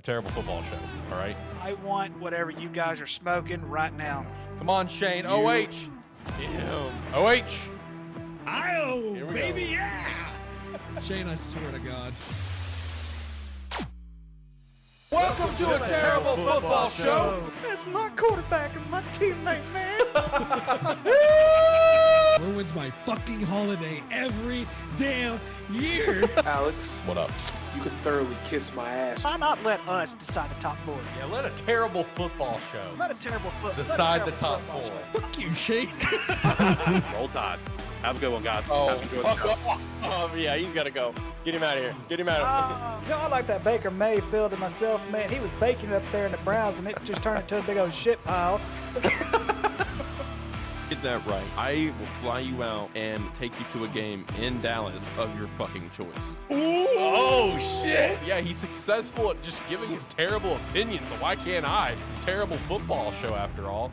a terrible football show. All right. I want whatever you guys are smoking right now. Come on, Shane. OH. OH. Io, baby, go. yeah. Shane, I swear to God. Welcome to a terrible football show. That's my quarterback and my teammate, man. Ruins my fucking holiday every damn year. Alex, What up? you can thoroughly kiss my ass. Why not let us decide the top four? Yeah, let a terrible football show Let a terrible decide the top four. Fuck you, Shane. Roll Tide. Have a good one, guys. Oh, Have a good show. Yeah, he's got to go. Get him out of here. Get him out of here. I like that Baker Mayfield and myself, man. He was baking up there in the Browns, and it just turned into a big old shit pile. So Get that right. I will fly you out and take you to a game in Dallas of your fucking choice. Oh, shit. Yeah, he's successful at just giving his terrible opinions, so why can't I? It's a terrible football show after all.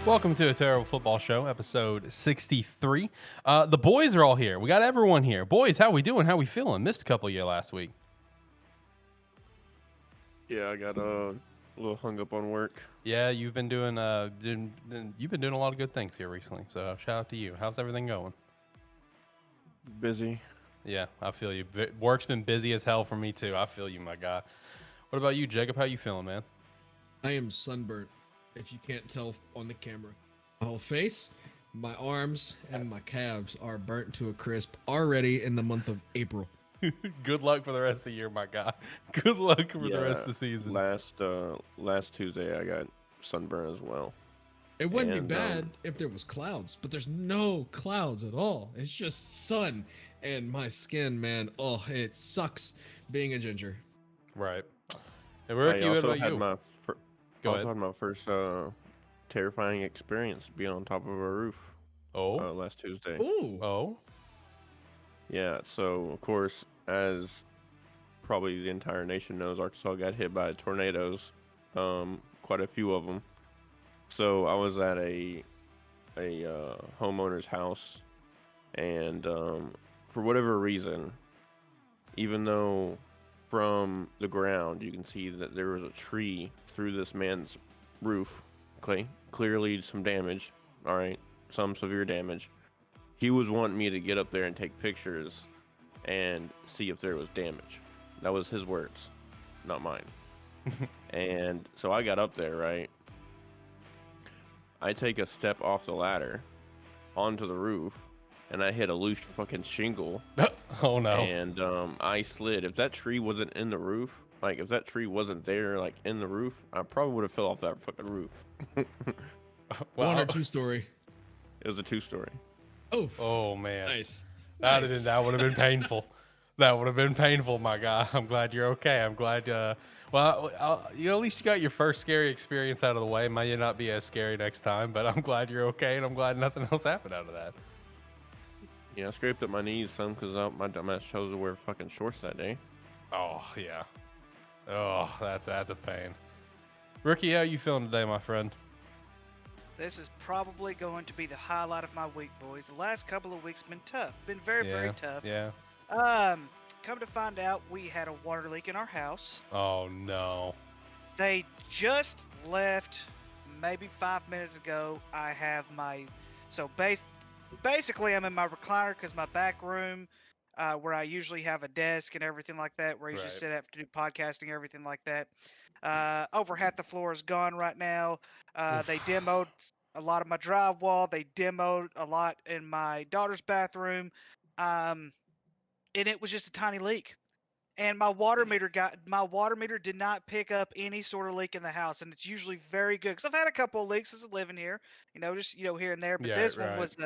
Welcome to a terrible football show, episode 63. The boys are all here. We got everyone here. Boys, how we doing? How we feeling? Missed a couple of you last week. Yeah, I got a little hung up on work. Yeah, you've been doing you've been doing a lot of good things here recently. So shout out to you. How's everything going? Busy. Yeah, I feel you. Work's been busy as hell for me too. I feel you, my guy. What about you, Jacob? How you feeling, man? I am sunburnt, if you can't tell on the camera. My whole face, my arms, and my calves are burnt to a crisp already in the month of April. Good luck for the rest of the year, my guy. Good luck for the rest of the season. Last Tuesday I got sunburn as well. It wouldn't And, be bad if there was clouds, but there's no clouds at all. It's just sun, and my skin, man, oh, it sucks being a ginger. Right. Hey, Ricky, I what also about had you? my Go also ahead. had my first terrifying experience being on top of a roof Oh. last Tuesday. Ooh. Oh. Yeah, so of course, as probably the entire nation knows, Arkansas got hit by tornadoes, quite a few of them. So I was at a homeowner's house, and for whatever reason, even though from the ground you can see that there was a tree through this man's roof, clearly some damage, all right, some severe damage. He was wanting me to get up there and take pictures and see if there was damage. That was his words, not mine. And so I got up there, right? I take a step off the ladder onto the roof, and I hit a loose fucking shingle. Oh no. And I slid. If that tree wasn't in the roof, like if that tree wasn't there, like in the roof, I probably would have fell off that fucking roof. One or two story. It was a 2-story. Oh. Oh man. Nice. That Nice. that would have been painful. That would have been painful, my guy. I'm glad you're okay. I'm glad. You at least you got your first scary experience out of the way. It might not be as scary next time, but I'm glad you're okay, and I'm glad nothing else happened out of that. Yeah, I scraped up my knees some because my dumbass chose to wear fucking shorts that day. Oh yeah. Oh, that's a pain. Ricky, how you feeling today, my friend? this is probably going to be the highlight of my week, boys. The last couple of weeks have been tough. Been very tough. Yeah. Come to find out, we had a water leak in our house. Oh no. They just left maybe 5 minutes ago. I have my basically I'm in my recliner because my back room where I usually have a desk and everything like that, where I usually Right. sit up to do podcasting, everything like that. Over half the floor is gone right now. They demoed a lot of my drywall. They demoed a lot in my daughter's bathroom. And it was just a tiny leak. And my water meter did not pick up any sort of leak in the house, and it's usually very good because I've had a couple of leaks since living here, just here and there. But Yeah, this one right. was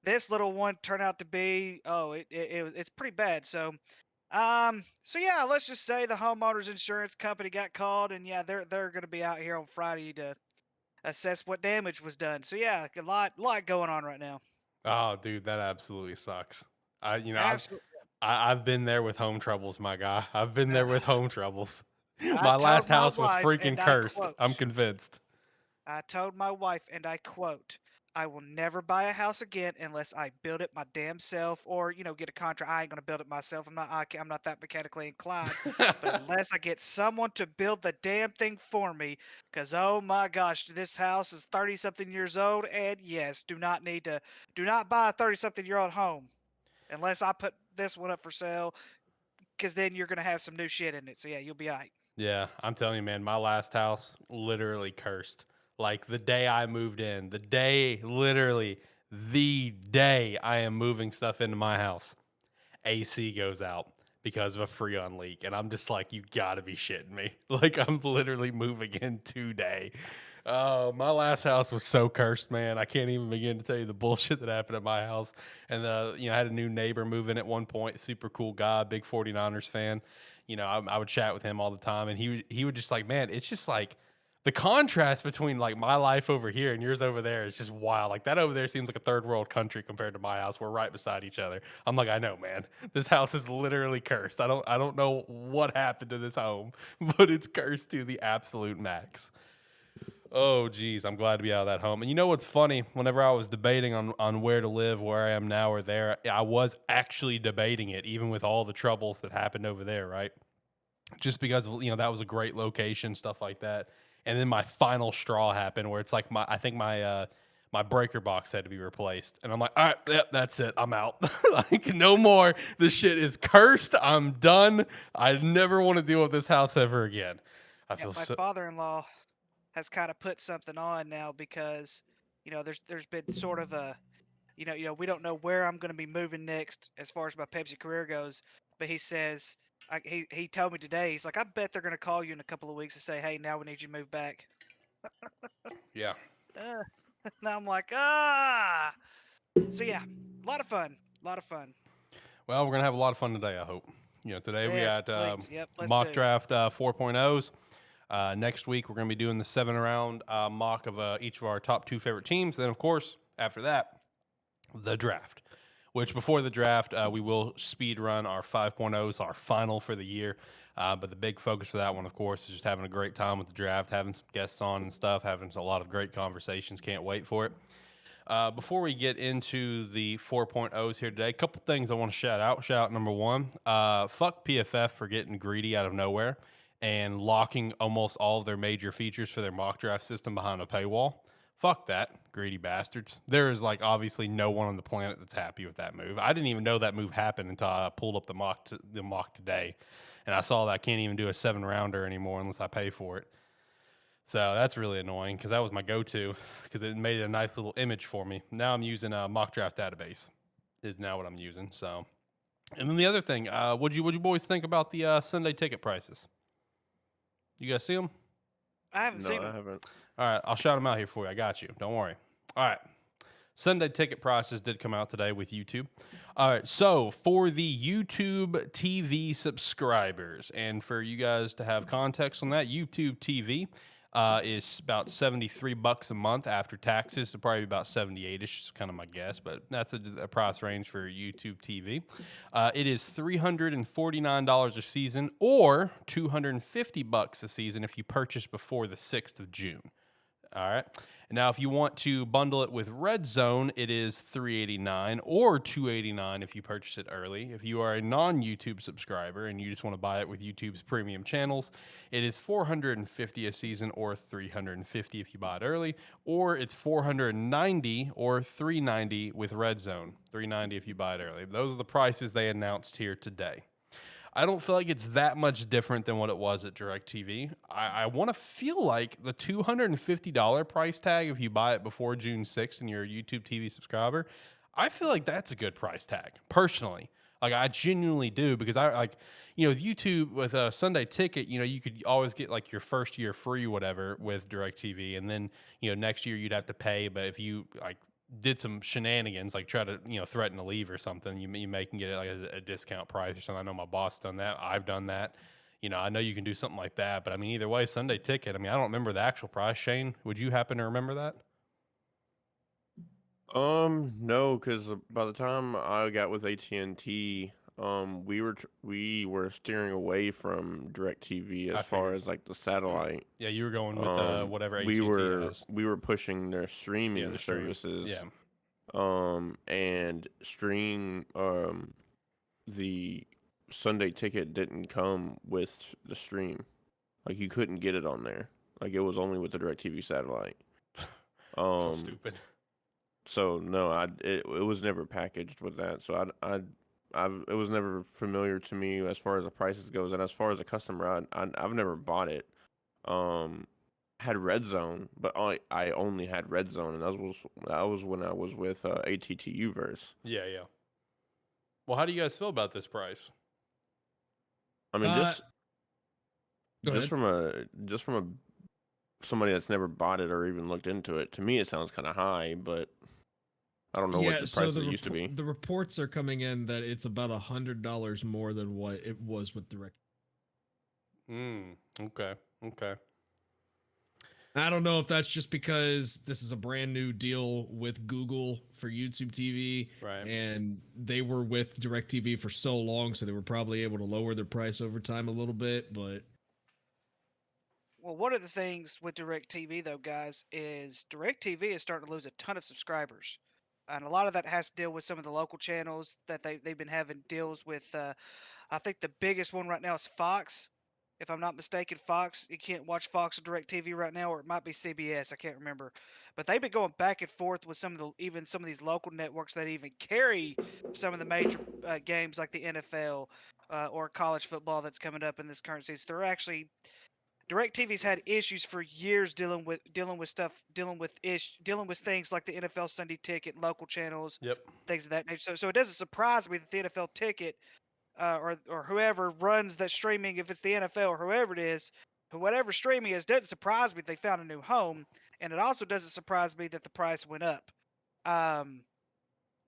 this little one turned out to be it's pretty bad. So yeah, let's just say the homeowner's insurance company got called, and yeah, they're going to be out here on Friday to assess what damage was done. So yeah, a lot going on right now. Oh, dude, that absolutely sucks. Absolutely. I've been there with home troubles, my guy. I've been there with home troubles. I My told last my house was wife, freaking and I cursed. quote, I'm convinced. I told my wife, and I quote, I will never buy a house again unless I build it my damn self or, get a contract. I ain't going to build it myself. I'm not that mechanically inclined. But unless I get someone to build the damn thing for me, because, oh my gosh, this house is 30 something years old. And yes, do not buy a 30 something year old home unless I put this one up for sale, because then you're going to have some new shit in it. So yeah, you'll be all right. Yeah, I'm telling you, man, my last house literally cursed. Like the day I moved in, literally the day I am moving stuff into my house, AC goes out because of a Freon leak. And I'm just like, you gotta be shitting me. Like I'm literally moving in today. Oh, my last house was so cursed, man. I can't even begin to tell you the bullshit that happened at my house. And I had a new neighbor move in at one point, super cool guy, big 49ers fan. I would chat with him all the time, and he would just like, man, it's just like the contrast between like my life over here and yours over there is just wild. Like that over there seems like a third world country compared to my house. We're right beside each other. I'm like, I know, man. This house is literally cursed. I don't know what happened to this home, but it's cursed to the absolute max. Oh, geez, I'm glad to be out of that home. And you know what's funny? Whenever I was debating on where to live, where I am now or there, I was actually debating it, even with all the troubles that happened over there, right? Just because that was a great location, stuff like that. And then my final straw happened, where it's like I think my breaker box had to be replaced, and I'm like, all right, yep, that's it, I'm out. Like no more. This shit is cursed. I'm done. I never want to deal with this house ever again. I Yeah, feel my so. father-in-law has kind of put something on now because there's been sort of a we don't know where I'm going to be moving next as far as my Pepsi career goes, but he says he told me today, he's like, I bet they're going to call you in a couple of weeks and say, hey, now we need you to move back. Yeah. uh, and I'm like, ah. So yeah, a lot of fun, a lot of fun. Well, we're gonna have a lot of fun today, I hope. Today we Yes, got please. Yep, let's mock do. draft 4.0s. Next week we're gonna be doing the 7 round mock of each of our top 2 favorite teams. Then, of course, after that, the draft. Which before the draft, we will speed run our 5.0s, our final for the year. But the big focus for that one, of course, is just having a great time with the draft, having some guests on and stuff, having a lot of great conversations. Can't wait for it. Before we get into the 4.0s here today, a couple things I want to shout out. Shout out number one, fuck PFF for getting greedy out of nowhere and locking almost all of their major features for their mock draft system behind a paywall. Fuck that, greedy bastards. There is like obviously no one on the planet that's happy with that move. I didn't even know that move happened until I pulled up the mock today, and I saw that I can't even do a 7 rounder anymore unless I pay for it. So that's really annoying because that was my go-to because it made a nice little image for me. Now I'm using a mock draft database is now what I'm using. So, and then the other thing, what'd you boys think about the Sunday ticket prices? You guys see them? I haven't No, seen I him. haven't. All right, I'll shout them out here for you. I got you. Don't worry. All right. Sunday ticket prices did come out today with YouTube. All right, so for the YouTube TV subscribers, and for you guys to have context on that, YouTube TV is about $73 a month after taxes, so probably about 78ish is kind of my guess, but that's a price range for YouTube TV. It is $349 a season or $250 a season if you purchase before the 6th of June. All right. Now, if you want to bundle it with Red Zone, it is $389 or $289 if you purchase it early. If you are a non-YouTube subscriber and you just want to buy it with YouTube's premium channels, it is $450 a season or $350 if you buy it early, or it's $490 or $390 with Red Zone, $390 if you buy it early. Those are the prices they announced here today. I don't feel like it's that much different than what it was at DirecTV. I want to feel like the $250 price tag if you buy it before June 6th and you're a YouTube TV subscriber, I feel like that's a good price tag, personally. Like, I genuinely do, because I like, with YouTube, with a Sunday ticket, you could always get like your first year free, whatever, with DirecTV. And then, next year you'd have to pay. But if you like did some shenanigans, like try to threaten to leave or something, you may can get it like a discount price or something. I know my boss done that. I've done that. I know you can do something like that. But I mean, either way, Sunday ticket. I mean, I don't remember the actual price. Shane, would you happen to remember that? No, because by the time I got with AT&T, we were steering away from DirecTV I as far figured. as like the satellite. Yeah, you were going with whatever we AT&T were has. we were pushing their Yeah, streaming the streaming. services. Yeah. And the Sunday Ticket didn't come with the stream. Like you couldn't get it on there. Like it was only with the DirecTV satellite. So stupid. So no, it was never packaged with that. So it was never familiar to me as far as the prices goes, and as far as a customer, I've never bought it. Had Red Zone, but I only had Red Zone, and that was when I was with ATTU verse. Yeah. Well, how do you guys feel about this price? I mean, Go just ahead. from a somebody that's never bought it or even looked into it, to me it sounds kind of high, but I don't know what the price used to be. The reports are coming in that it's about $100 more than what it was with Direct. Okay. I don't know if that's just because this is a brand new deal with Google for YouTube TV, Right. and they were with DirecTV for so long, so they were probably able to lower their price over time a little bit. But Well, one of the things with DirecTV, though, guys, is DirecTV is starting to lose a ton of subscribers. And a lot of that has to deal with some of the local channels that they've been having deals with. I think the biggest one right now is Fox. If I'm not mistaken, Fox, you can't watch Fox or DirecTV right now, or it might be CBS. I can't remember. But they've been going back and forth with even some of these local networks that even carry some of the major games like the NFL or college football that's coming up in this current season. They're actually DirecTV's had issues for years dealing with things like the NFL Sunday Ticket, local channels, Yep. things of that nature. So it doesn't surprise me that the NFL Ticket or whoever runs that streaming, if it's the NFL or whoever it is, whatever streaming is, doesn't surprise me they found a new home, and it also doesn't surprise me that the price went up. Um,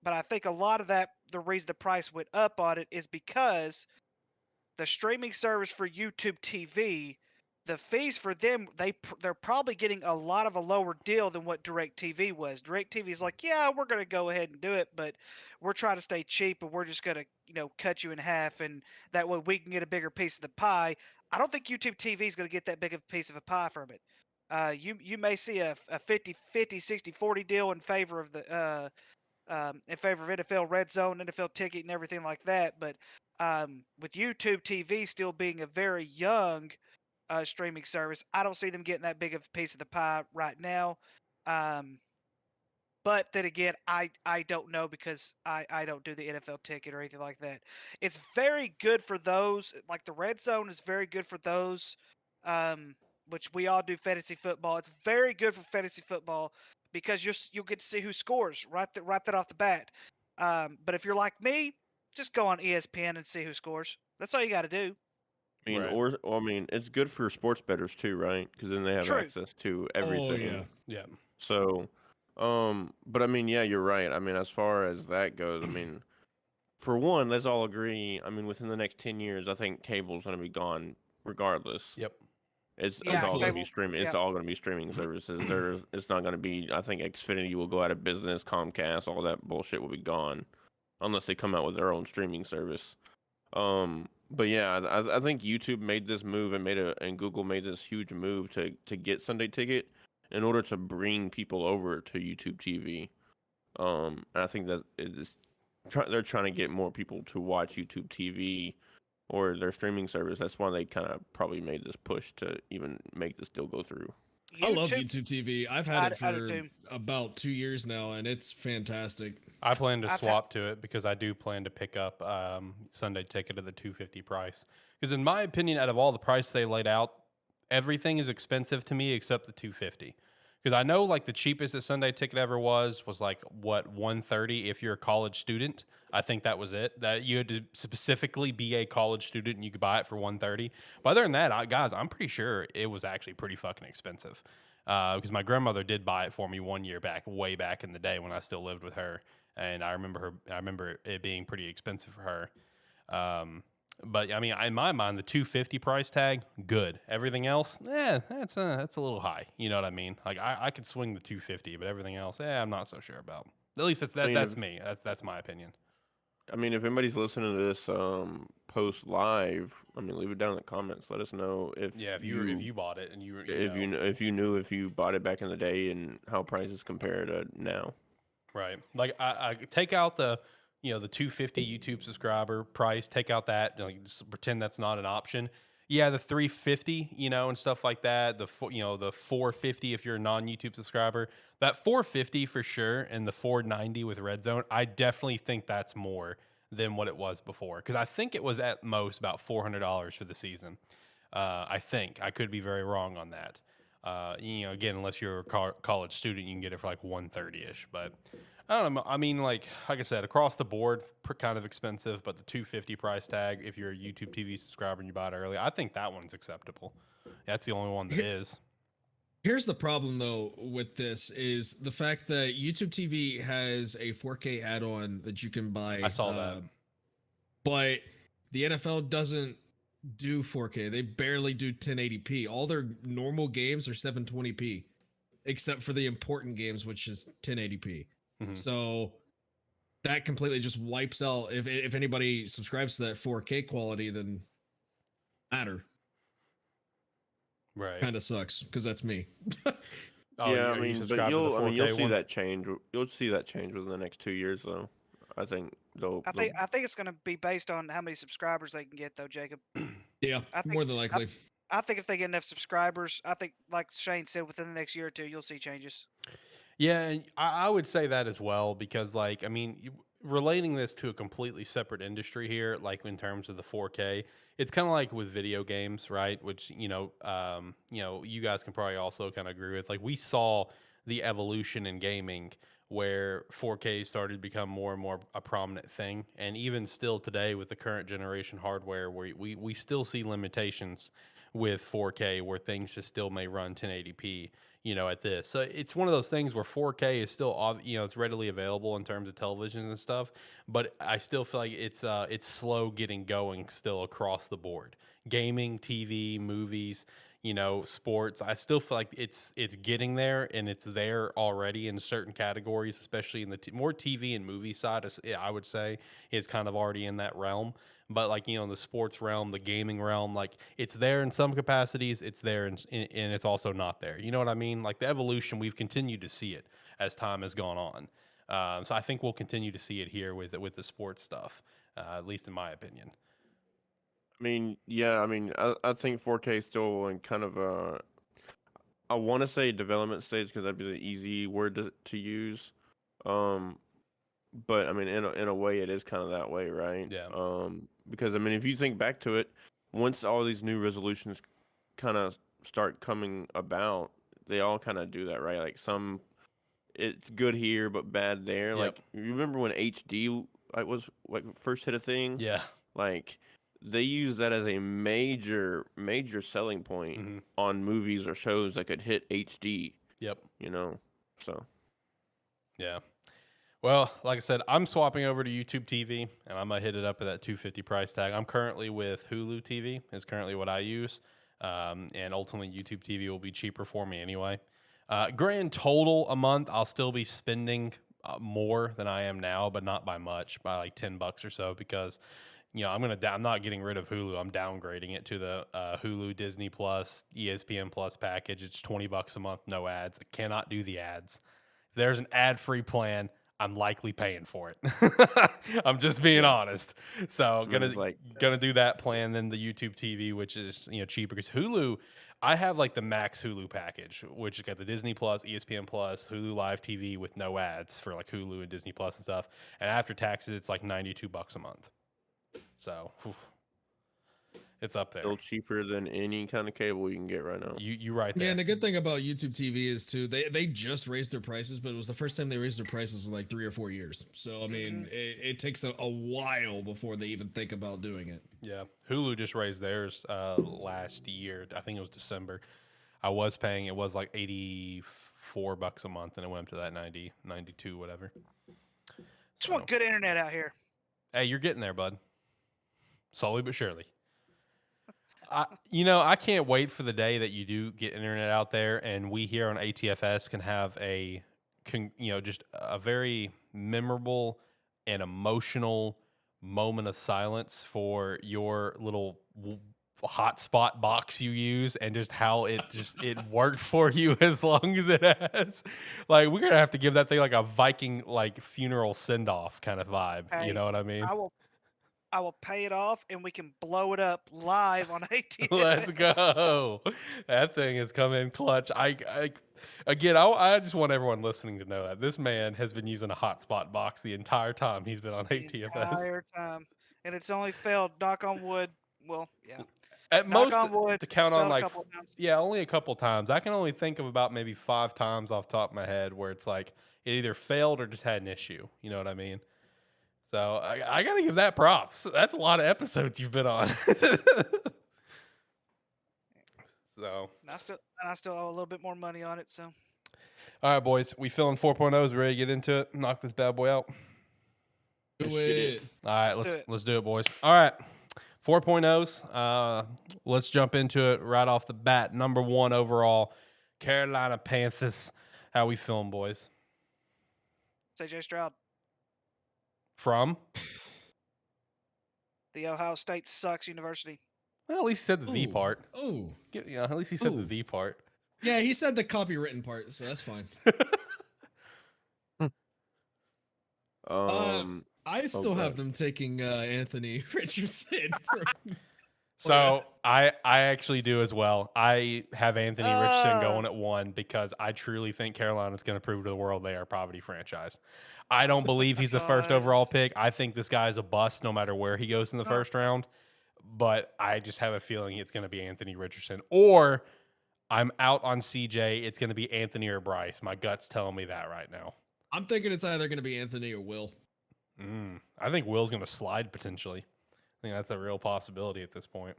but I think a lot of that, the reason the price went up on it is because the streaming service for YouTube TV, the fees for them, they're probably getting a lot of a lower deal than what DirecTV was. DirecTV is like, yeah, we're gonna go ahead and do it, but we're trying to stay cheap, and we're just gonna, cut you in half, and that way we can get a bigger piece of the pie. I don't think YouTube TV is gonna get that big of a piece of a pie from it. You may see a 50-50, 60-40 deal in favor of the in favor of NFL Red Zone, NFL Ticket, and everything like that. But with YouTube TV still being a very young streaming service, I don't see them getting that big of a piece of the pie right now. Um, but then again, I don't know because I don't do the NFL Ticket or anything like that. It's very good for those, like the Red Zone is very good for those, um, which we all do fantasy football. It's very good for fantasy football because you'll get to see who scores right that off the bat. But if you're like me, just go on ESPN and see who scores. That's all you got to do. I mean, Right. I mean, it's good for sports bettors too, right? Because then they have True. access to oh everything. yeah, Yeah. So, but I mean, yeah, you're right. I mean, as far as that goes, I mean, for one, let's all agree. I mean, within the next 10 years, I think cable's going to be gone regardless. Yep. It's Yeah, all going to cable- be streaming. It's yeah. all going to be streaming services. It's not going to be. I think Xfinity will go out of business. Comcast, all that bullshit will be gone, unless they come out with their own streaming service. But yeah, I think YouTube made this move and Google made this huge move to get Sunday Ticket in order to bring people over to YouTube TV. And I think that they're trying to get more people to watch YouTube TV or their streaming service. That's why they kind of probably made this push to even make this deal go through. I love YouTube TV. I've had it I do for too. about 2 years now, and it's fantastic. I plan to I've had- swap to it because I do plan to pick up Sunday Ticket at the $250 price. Because in my opinion, out of all the price they laid out, everything is expensive to me except the $250. Because I know like the cheapest that Sunday Ticket ever was like what $130 if you're a college student. I think that was it. That you had to specifically be a college student and you could buy it for $130. But other than that, guys, I'm pretty sure it was actually pretty fucking expensive. Because my grandmother did buy it for me 1 year back, way back in the day when I still lived with her, and I remember it being pretty expensive for her. But I mean, in my mind, the $250 price tag, good. Everything else, that's a little high. You know what I mean? Like I could swing the $250, but everything else, I'm not so sure about. At least that's I mean, that's me. That's my opinion. I mean, if anybody's listening to this post live, I mean, leave it down in the comments. Let us know if if you bought it and you if you knew if you bought it back in the day and how prices compare to now. right. Like I take out the the 250 YouTube subscriber price. Take out that. Just pretend that's not an option. Yeah, the 350, and stuff like that. The 450 if you're a non YouTube subscriber. That 450 for sure, and the 490 with Red Zone. I definitely think that's more than what it was before, because I think it was at most about $400 for the season. I think I could be very wrong on that. Again, unless you're a college student, you can get it for like 130 ish. But I don't know. I mean, like I said, across the board, kind of expensive. But the 250 price tag, if you're a YouTube TV subscriber and you bought it early, I think that one's acceptable. That's the only one that is. Here's the problem though with this is the fact that YouTube TV has a 4K add-on that you can buy. I saw that. But the NFL doesn't do 4K. They barely do 1080p. All their normal games are 720p, except for the important games, which is 1080p. Mhm. So that completely just wipes out. If anybody subscribes to that 4K quality, then matter. Right. Kind of sucks because that's me. Oh, yeah, are I you mean, but subscribed to the 4K you'll see one? that change. You'll see that change within the next 2 years, though. I think they'll. I think it's going to be based on how many subscribers they can get, though, Jacob. Yeah, I think- more than likely. I think if they get enough subscribers, I think, like Shane said, within the next year or two, you'll see changes. Yeah, and I would say that as well because, like, I mean, relating this to a completely separate industry here, like in terms of the 4K, it's kind of like with video games, right? Which you guys can probably also kind of agree with. Like, we saw the evolution in gaming where 4K started to become more and more a prominent thing, and even still today with the current generation hardware, where we still see limitations with 4K where things just still may run 1080p. At this. So it's one of those things where 4K is still, it's readily available in terms of television and stuff, but I still feel like it's slow getting going still across the board. Gaming, TV, movies, sports. I still feel like it's getting there, and it's there already in certain categories, especially in the more TV and movie side. I would say is kind of already in that realm. But like in the sports realm, the gaming realm, like it's there in some capacities, it's there and it's also not there. You know what I mean? Like the evolution, we've continued to see it as time has gone on. So I think we'll continue to see it here with the sports stuff, at least in my opinion. I mean, yeah. I mean, I think 4K is still in kind of a. I want to say development stage because that'd be the easy word to use. But I mean, in a way, it is kind of that way, right? Yeah. Because I mean, if you think back to it, once all these new resolutions kind of start coming about, they all kind of do that, right? Like it's good here but bad there. Yep. Like you remember when HD was like first hit a thing? Yeah. Like they use that as a major selling point Mhm. on movies or shows that could hit HD. Yep. So. Yeah. Well, like I said, I'm swapping over to YouTube TV, and I'm gonna hit it up at that $250 price tag. I'm currently with Hulu TV, is currently what I use, and ultimately YouTube TV will be cheaper for me anyway. Grand total a month, I'll still be spending more than I am now, but not by much, by like $10 or so, because I'm not getting rid of Hulu. I'm downgrading it to the Hulu, Disney Plus, ESPN Plus package. It's $20 a month, no ads. I cannot do the ads. If there's an ad-free plan, I'm likely paying for it. I'm just being honest. So gonna do that plan, then the YouTube TV, which is cheaper because Hulu. I have like the max Hulu package, which has got the Disney Plus, ESPN Plus, Hulu Live TV with no ads for like Hulu and Disney Plus and stuff. And after taxes, it's like $92 a month. So it's up there. Still cheaper than any kind of cable you can get right now. You right there. Yeah, and the good thing about YouTube TV is too they just raised their prices, but it was the first time they raised their prices in like 3 or 4 years. So I mean, it takes a while before they even think about doing it. Yeah, Hulu just raised theirs last year. I think it was December. I was paying. It was like $84 a month, and it went up to that 90, 92, whatever. Just want good internet out here. Hey, you're getting there, bud. Slowly but surely. I can't wait for the day that you do get internet out there, and we here on ATFS can have just a very memorable and emotional moment of silence for your little hotspot box you use and just how it worked for you as long as it has. Like, we're gonna have to give that thing like a Viking like funeral send off kind of vibe. You Hey, know what I mean? I will pay it off and we can blow it up live on ATFS. Let's go. That thing has come in clutch. I just want everyone listening to know that this man has been using a hotspot box the entire time he's been on The ATFS. entire time. And it's only failed, knock on wood. Well, yeah. At Knock most, on wood, to count on failed a like, couple of times. yeah, only a couple times. I can only think of about maybe 5 times off the top of my head where it's like it either failed or just had an issue. You know what I mean? So I got to give that props. That's a lot of episodes you've been on. So, And I still owe a little bit more money on it, so. all right, boys, we feeling 4.0s. We ready to get into it? Knock this bad boy out. Do Let's get it. it. All right, Let's do it. let's do it, boys. All right, 4.0s. Let's jump into it right off the bat. Number 1 overall, Carolina Panthers. How we feeling, boys? CJ Stroud, From? the Ohio State sucks university. Well, at least he said the Ooh. part. Oh, Yeah, at least he said Ooh. the part. yeah, he said the copywritten part, so that's fine. I still have them taking Anthony Richardson. So I actually do as well. I have Anthony Richardson Uh. going at 1 because I truly think Carolina's going to prove to the world they are a poverty franchise. I don't believe he's the first God. overall pick. I think this guy is a bust no matter where he goes in the No. first round. But I just have a feeling it's going to be Anthony Richardson. Or I'm out on CJ. It's going to be Anthony or Bryce. My gut's telling me that right now. I'm thinking it's either going to be Anthony or Will. I think Will's going to slide potentially. I think that's a real possibility at this point.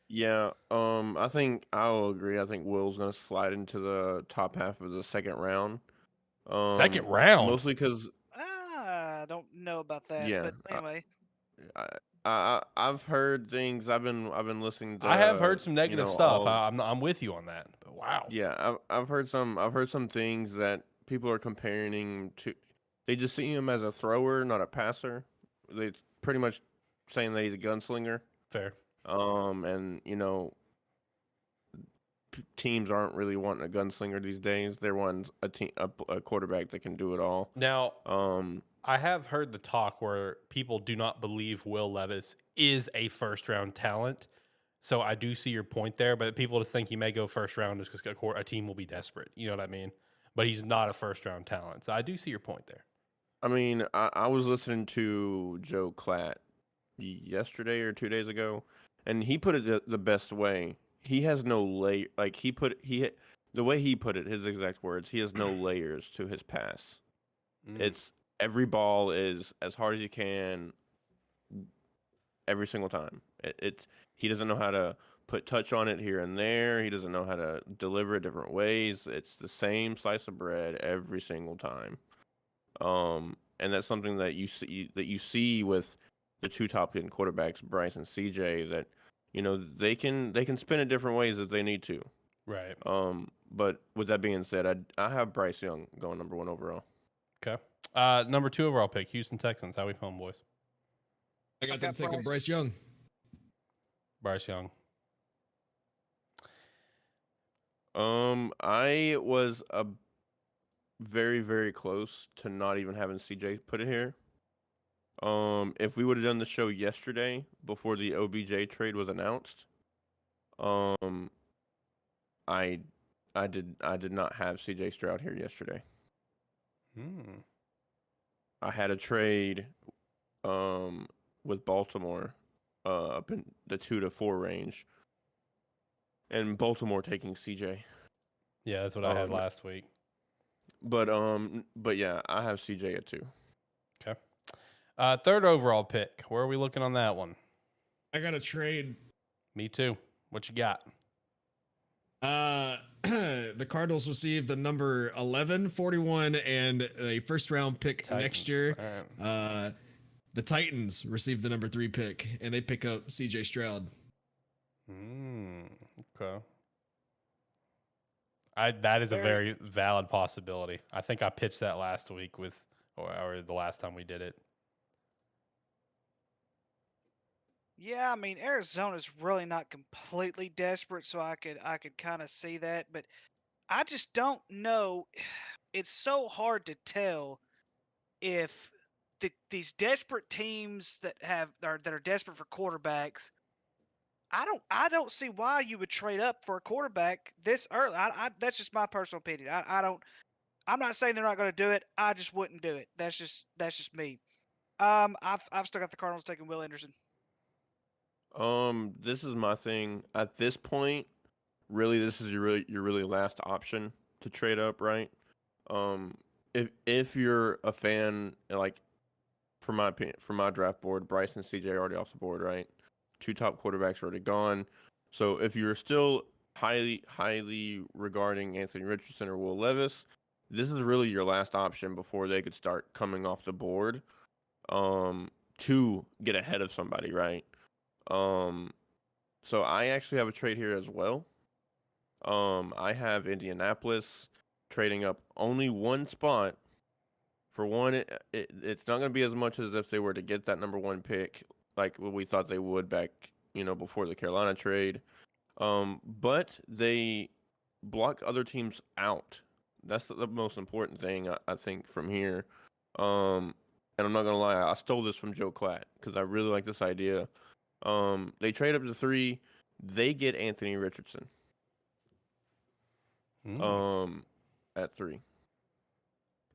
Yeah, I think I'll agree. I think Will's gonna slide into the top half of the second round. Second round? Mostly because I don't know about that. Yeah, But anyway. I've heard things. I've been listening to. I have heard some negative stuff. all- I'm with you on that. But wow. Yeah, I've heard some things that people are comparing him to. They just see him as a thrower, not a passer. They pretty much saying that he's a gunslinger. Fair. And teams aren't really wanting a gunslinger these days. They're wanting a quarterback that can do it all. Now, Um, I have heard the talk where people do not believe Will Levis is a first round talent. So I do see your point there, but people just think he may go first round just because a team will be desperate. You know what I mean? But he's not a first round talent. So I do see your point there. I mean, I was listening to Joe Klatt yesterday or 2 days ago, and he put it the best way. He has no lay. Like the way he put it, his exact words. He has no layers to his pass. It's every ball is as hard as you can, every single time. He doesn't know how to put touch on it here and there. He doesn't know how to deliver it different ways. It's the same slice of bread every single time. And that's something that you see with the 2 top end quarterbacks, Bryce and CJ, that they can spin it different ways if they need to. Right. But with that being said, I have Bryce Young going number 1 overall. Okay. Number 2 overall pick, Houston Texans. How we feeling, boys? I got them got taking Bryce. Bryce Young. Bryce Young. I was very, very close to not even having CJ put it here. If we would have done the show yesterday before the OBJ trade was announced, I did not have CJ Stroud here yesterday. I had a trade with Baltimore up in the 2 to 4 range, and Baltimore taking CJ. Yeah, that's what I had last week. But yeah, I have CJ at 2. Okay. 3rd overall pick. Where are we looking on that one? I got a trade. Me too. What you got? The Cardinals receive the number 11, 41, and a first round pick next Titans. year. All right. The Titans receive the number 3 pick, and they pick up CJ Stroud. Okay. That is a very valid possibility. I think I pitched that last week or the last time we did it. Yeah, I mean Arizona's really not completely desperate, so I could kind of see that, but I just don't know. It's so hard to tell if these desperate teams that are desperate for quarterbacks. I don't see why you would trade up for a quarterback this early. That's just my personal opinion. I don't. I'm not saying they're not going to do it. I just wouldn't do it. That's just me. I've still got the Cardinals taking Will Anderson. This is my thing. At this point, really, this is your really last option to trade up, right? Um, if you're a fan, like for my opinion, for my draft board, Bryce and CJ are already off the board, right? Two top quarterbacks already gone. So if you're still highly regarding Anthony Richardson or Will Levis, this is really your last option before they could start coming off the board. To get ahead of somebody, right? Um, so I actually have a trade here as well. I have Indianapolis trading up only one spot. For one, it's not going to be as much as if they were to get that number one pick, like what we thought they would back, before the Carolina trade. But they block other teams out. That's the most important thing I think from here. And I'm not gonna lie, I stole this from Joe Klatt because I really like this idea. They trade up to 3. They get Anthony Richardson. Mm. At 3.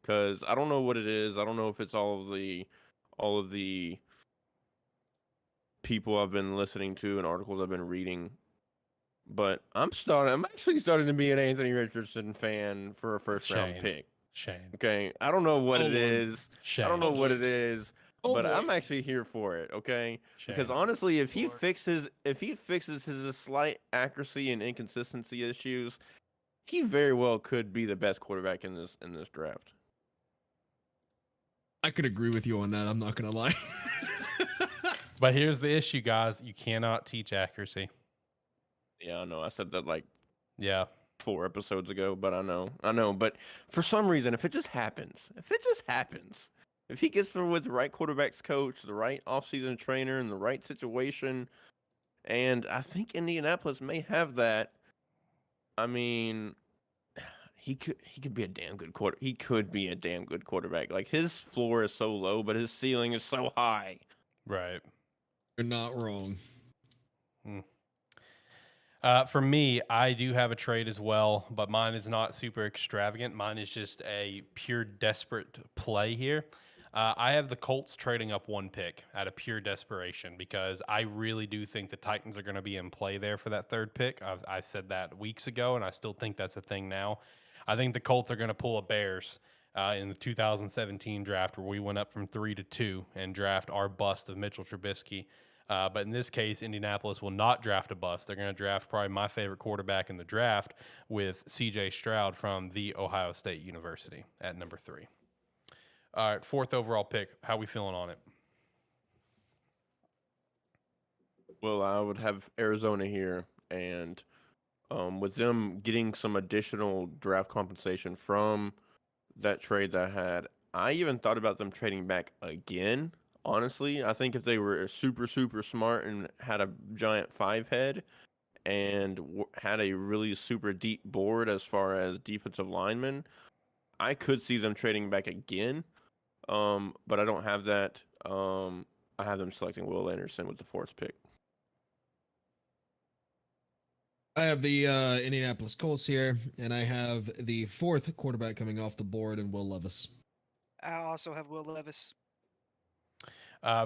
Because I don't know what it is. I don't know if it's all of the people I've been listening to and articles I've been reading. But I'm actually starting to be an Anthony Richardson fan for a first round Shane. pick. Shane. Okay, I don't know what Oh, it Lord. is. Shane. I don't know Oh, what boy. it is, Oh, but boy. I'm actually here for it. Okay, because Shane. honestly, if he Lord. fixes his slight accuracy and inconsistency issues, he very well could be the best quarterback in this draft. I could agree with you on that. I'm not gonna lie. But here's the issue, guys. You cannot teach accuracy. Yeah, I know. I said that like Yeah. 4 episodes ago, but I know. But for some reason, if it just happens, if he gets there with the right quarterbacks coach, the right offseason trainer, in the right situation, and I think Indianapolis may have that. I mean, he could be a damn good He could be a damn good quarterback. Like his floor is so low, but his ceiling is so high. Right. You're not wrong. For me, I do have a trade as well, but mine is not super extravagant. Mine is just a pure desperate play here. I have the Colts trading up 1 pick out of pure desperation because I really do think the Titans are going to be in play there for that 3rd pick. I said that weeks ago, and I still think that's a thing now. I think the Colts are going to pull a Bears in the 2017 draft where we went up from 3 to 2 and draft our bust of Mitchell Trubisky. But in this case, Indianapolis will not draft a bust. They're going to draft probably my favorite quarterback in the draft with C.J. Stroud from The Ohio State University at number 3. All right, 4th overall pick. How we feeling on it? Well, I would have Arizona here, and with them getting some additional draft compensation from that trade that I had, I even thought about them trading back again. Honestly, I think if they were super smart and had a giant 5 head and had a really super deep board as far as defensive linemen, I could see them trading back again. But I don't have that. I have them selecting Will Anderson with the 4th pick. I have the Indianapolis Colts here, and I have the 4th quarterback coming off the board, and Will Levis. I also have Will Levis.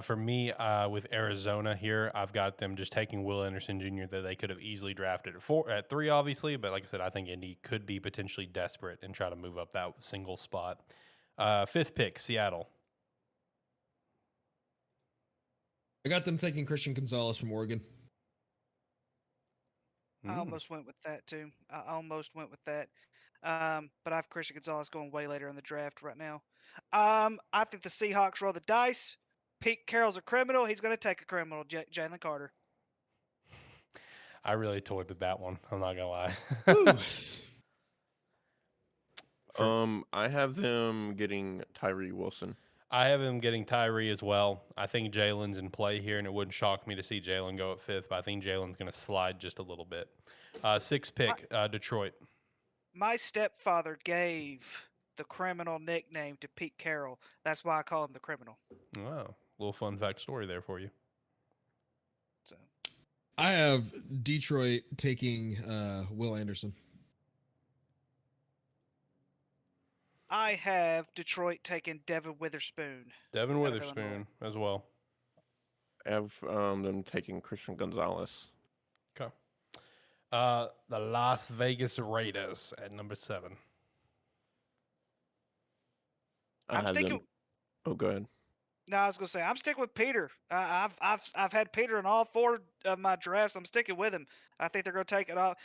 For me, with Arizona here, I've got them just taking Will Anderson Jr. that they could have easily drafted at 3, obviously. But like I said, I think Indy could be potentially desperate and try to move up that single spot. 5th pick, Seattle. I got them taking Christian Gonzalez from Oregon. I almost went with that too. I almost went with that. But I have Christian Gonzalez going way later in the draft right now. I think the Seahawks roll the dice. Pete Carroll's a criminal. He's going to take a criminal, Jalen Carter. I really toyed with that one. I'm not going to lie. I have them getting Tyree Wilson. I have him getting Tyree as well. I think Jalen's in play here, and it wouldn't shock me to see Jalen go at 5th, but I think Jalen's going to slide just a little bit. 6th pick, Detroit. My stepfather gave the criminal nickname to Pete Carroll. That's why I call him the criminal. Wow, little fun fact story there for you. So I have Detroit taking Will Anderson. I have Detroit taking Devin Witherspoon. Devin Out of Witherspoon as well. I have them taking Christian Gonzalez. Okay. The Las Vegas Raiders at number 7. I I'm have sticking. them. Oh, go ahead. No, I was gonna say I'm sticking with Peter. I've had Peter in all 4 of my drafts. I'm sticking with him. I think they're gonna take it off.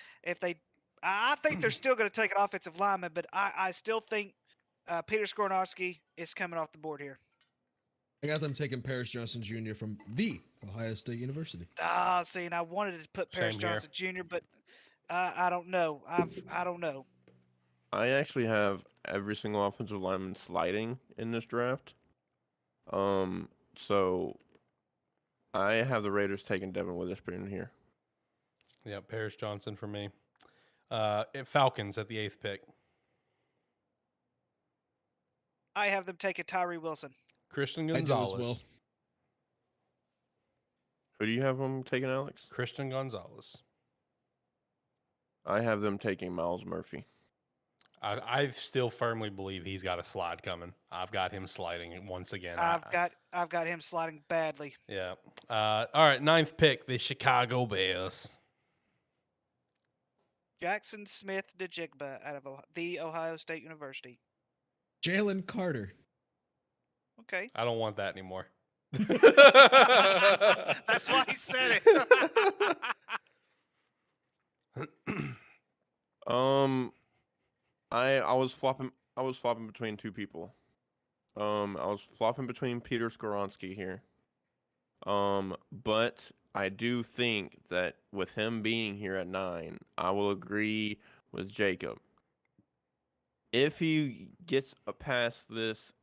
I think they're still gonna take an offensive lineman, but I still think Peter Skoronowski is coming off the board here. I got them taking Paris Johnson Jr. from the Ohio State University. See, and I wanted to put Paris Same here. Johnson Jr., but I don't know. I don't know. I actually have every single offensive lineman sliding in this draft. So I have the Raiders taking Devin Witherspoon here. Yeah, Paris Johnson for me. Falcons at the 8th pick. I have them taking Tyree Wilson. Christian I do as Gonzalez. well. Who do you have them taking, Alex? Christian Gonzalez. I have them taking Miles Murphy. I still firmly believe he's got a slide coming. I've got him sliding once again. I've got him sliding badly. Yeah. All right, 9th pick, the Chicago Bears. Jackson Smith Njigba out of the Ohio State University. Jalen Carter. Okay. I don't want that anymore. That's why he said it. I was flopping between two people. I was flopping between Peter Skoronski here. But I do think that with him being here at 9, I will agree with Jacob. If he gets past this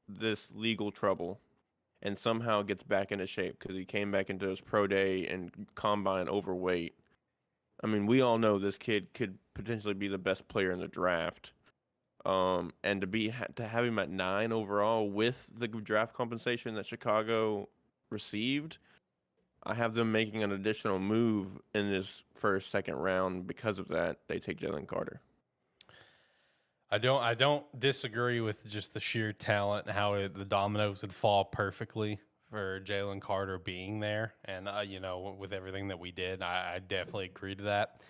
this legal trouble and somehow gets back into shape because he came back into his pro day and combine overweight, I mean, we all know this kid could potentially be the best player in the draft. And to have him at 9 overall with the draft compensation that Chicago received, I have them making an additional move in this first, second round. Because of that, they take Jalen Carter. I don't disagree with just the sheer talent and how the dominoes would fall perfectly for Jalen Carter being there. And, with everything that we did, I definitely agree to that.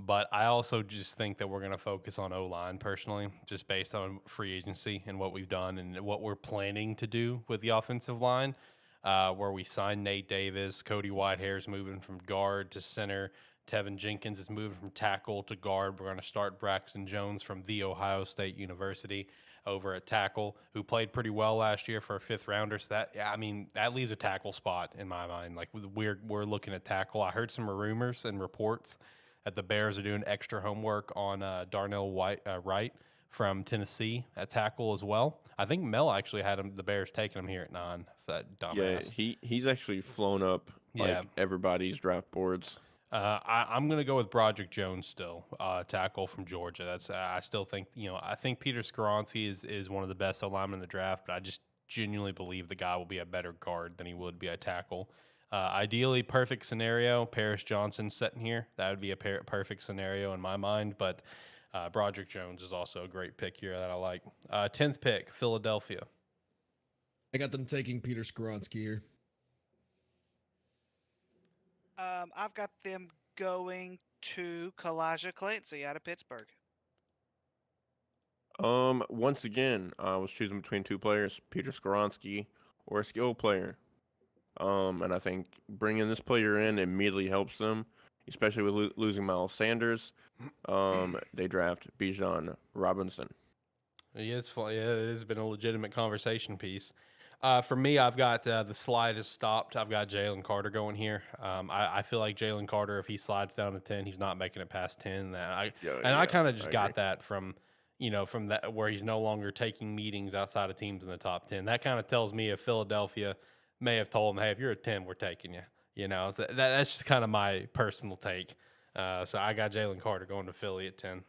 But I also just think that we're going to focus on O-line personally, just based on free agency and what we've done and what we're planning to do with the offensive line, where we signed Nate Davis, Cody Whitehair's moving from guard to center, Tevin Jenkins is moving from tackle to guard. We're going to start Braxton Jones from The Ohio State University over at tackle, who played pretty well last year for a 5th rounder. So that leaves a tackle spot in my mind. Like we're looking at tackle. I heard some rumors and reports that the Bears are doing extra homework on Darnell Wright from Tennessee at tackle as well. I think Mel actually had the Bears taking him here at 9. That dumbass. Yeah, he's actually flown up everybody's draft boards. I'm going to go with Broderick Jones still, tackle from Georgia. I still think, I think Peter Skoronski is one of the best linemen in the draft, but I just genuinely believe the guy will be a better guard than he would be a tackle. Ideally, perfect scenario, Paris Johnson sitting here. That would be a perfect scenario in my mind, but Broderick Jones is also a great pick here that I like. 10th pick, Philadelphia. I got them taking Peter Skoronski here. I've got them going to Kalijah Clancy out of Pittsburgh. Once again, I was choosing between two players, Peter Skoronski or a skill player. And I think bringing this player in immediately helps them, especially with losing Miles Sanders. They draft Bijan Robinson. It has been a legitimate conversation piece. For me, I've got the slide has stopped. I've got Jalen Carter going here. I feel like Jalen Carter, if he slides down to 10, he's not making it past 10. I kind of just got that from, from that where he's no longer taking meetings outside of teams in the top 10. That kind of tells me if Philadelphia may have told him, hey, if you're a 10, we're taking you. So that's just kind of my personal take. So I got Jalen Carter going to Philly at 10.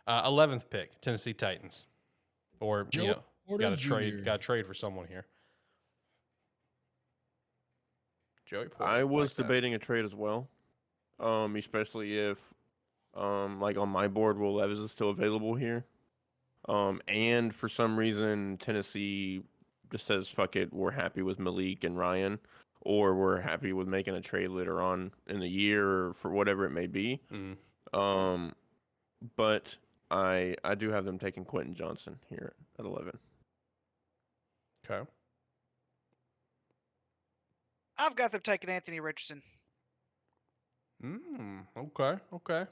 11th pick, Tennessee Titans. Or, Joe Porter got to Jr. trade for someone here. Joey Porter. I was like that. debating a trade as well, especially if, like on my board, Will Levis is still available here, and for some reason Tennessee just says fuck it, we're happy with Malik and Ryan, or we're happy with making a trade later on in the year or for whatever it may be. But I do have them taking Quentin Johnson here at 11. Okay. I've got them taking Anthony Richardson. Okay.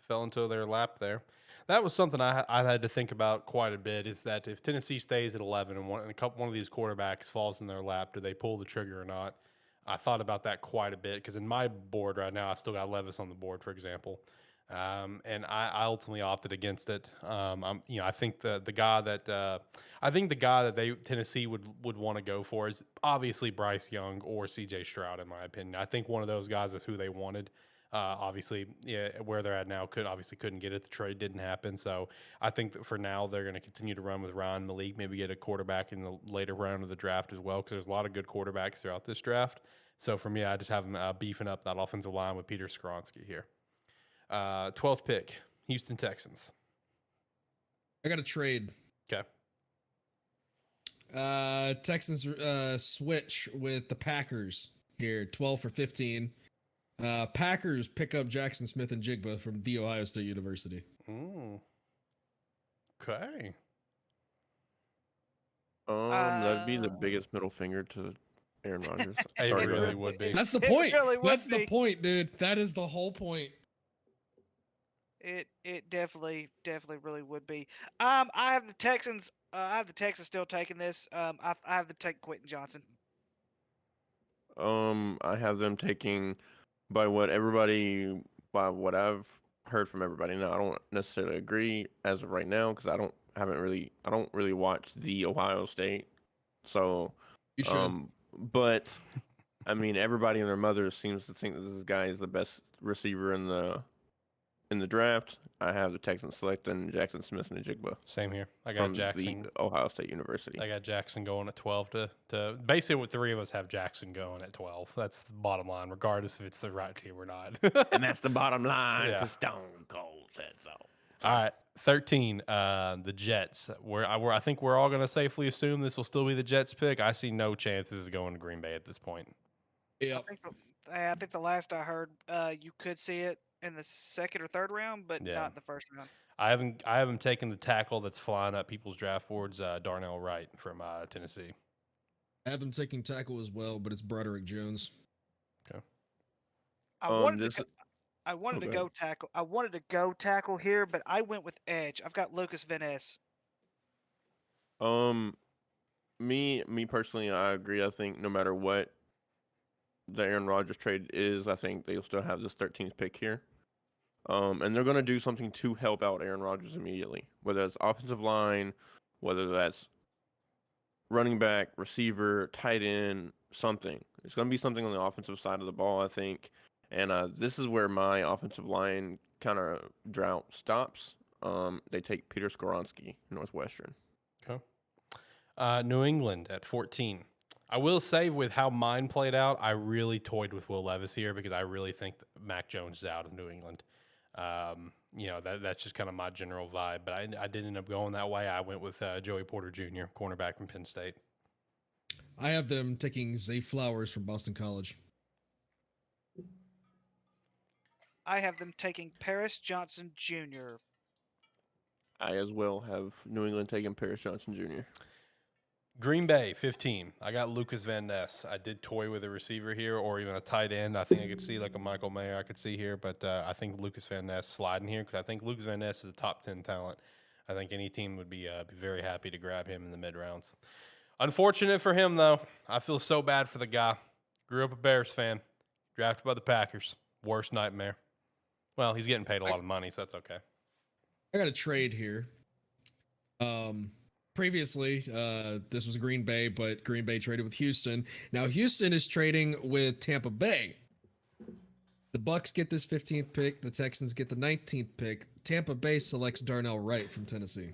Fell into their lap there. That was something I had to think about quite a bit. Is that if Tennessee stays at 11 and one of these quarterbacks falls in their lap, do they pull the trigger or not? I thought about that quite a bit because in my board right now, I still got Levis on the board, for example, and I ultimately opted against it. I think the guy that Tennessee would want to go for is obviously Bryce Young or C.J. Stroud, in my opinion. I think one of those guys is who they wanted. Obviously, where they're at now couldn't get it. The trade didn't happen, so I think that for now they're going to continue to run with Ryan Malik. Maybe get a quarterback in the later round of the draft as well, because there's a lot of good quarterbacks throughout this draft. So for me, I just have them beefing up that offensive line with Peter Skoronski here. 12th pick, Houston Texans. I got a trade. Okay. Texans switch with the Packers here, 12 for 15. Packers pick up Jackson Smith and Jigba from The Ohio State University. Okay. That'd be the biggest middle finger to Aaron Rodgers. It really would be. That's the It point. really would That's the be. point, dude. That is the whole point. It definitely really would be. I have the Texans. I have the Texans still taking this. I have them take Quentin Johnson. I have them taking by what I've heard from everybody. Now, I don't necessarily agree as of right now because I don't really watch the Ohio State. So, You should. but I mean, everybody and their mother seems to think that this guy is the best receiver in the draft. I have the Texans selecting Jackson Smith and Jigba Same here. I got from Jackson. the Ohio State University. I got Jackson going at 12 to basically what three of us have Jackson going at 12. That's the bottom line, regardless if it's the right team or not. And that's the bottom line. Yeah. The Stone Cold said so. All right, 13. The Jets. I think we're all going to safely assume this will still be the Jets pick. I see no chances of going to Green Bay at this point. Yeah. I think the last I heard, you could see it in the second or third round, but Yeah. not in the first round. I haven't taken the tackle that's flying up people's draft boards, Darnell Wright from Tennessee. I have them taking tackle as well, but it's Broderick Jones. Okay. I wanted to go tackle. I wanted to go tackle here, but I went with edge. I've got Lucas Van Ness. Me personally, I agree. I think no matter what the Aaron Rodgers trade is, I think they'll still have this 13th pick here. And they're going to do something to help out Aaron Rodgers immediately, whether it's offensive line, whether that's running back, receiver, tight end, something. It's going to be something on the offensive side of the ball, I think. And this is where my offensive line kind of drought stops. They take Peter Skoronski, Northwestern. Okay. New England at 14. I will say, with how mine played out, I really toyed with Will Levis here because I really think that Mac Jones is out of New England. That's just kind of my general vibe, but I didn't end up going that way. I went with Joey Porter Jr., cornerback from Penn State. I have them taking Zay Flowers from Boston College. I have them taking Paris Johnson Jr. I as well have New England taking Paris Johnson Jr. Green Bay, 15. I got Lucas Van Ness. I did toy with a receiver here or even a tight end. I think I could see like a Michael Mayer I could see here, but I think Lucas Van Ness sliding here because I think Lucas Van Ness is a top 10 talent. I think any team would be very happy to grab him in the mid-rounds. Unfortunate for him, though. I feel so bad for the guy. Grew up a Bears fan. Drafted by the Packers. Worst nightmare. Well, he's getting paid a lot of money, so that's okay. I got a trade here. Previously, this was Green Bay, but Green Bay traded with Houston. Now Houston is trading with Tampa Bay. The Bucks get this 15th pick. The Texans get the 19th pick. Tampa Bay selects Darnell Wright from Tennessee.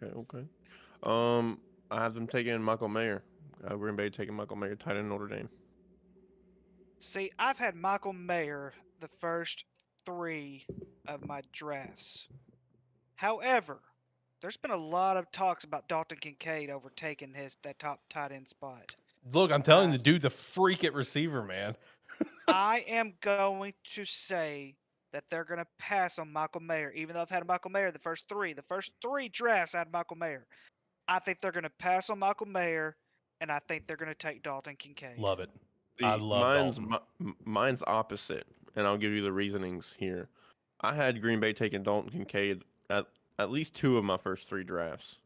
Okay. I have them taking Michael Mayer. Green Bay taking Michael Mayer, tight end Notre Dame. See, I've had Michael Mayer the first 3 of my drafts. However, there's been a lot of talks about Dalton Kincaid overtaking that top tight end spot. Look, I'm telling you, the dude's a freak at receiver, man. I am going to say that they're going to pass on Michael Mayer, even though I've had Michael Mayer the first 3. The first 3 drafts I had Michael Mayer. I think they're going to pass on Michael Mayer, and I think they're going to take Dalton Kincaid. Love it. I love Dalton. Mine's opposite, and I'll give you the reasonings here. I had Green Bay taking Dalton Kincaid at least 2 of my first 3 drafts.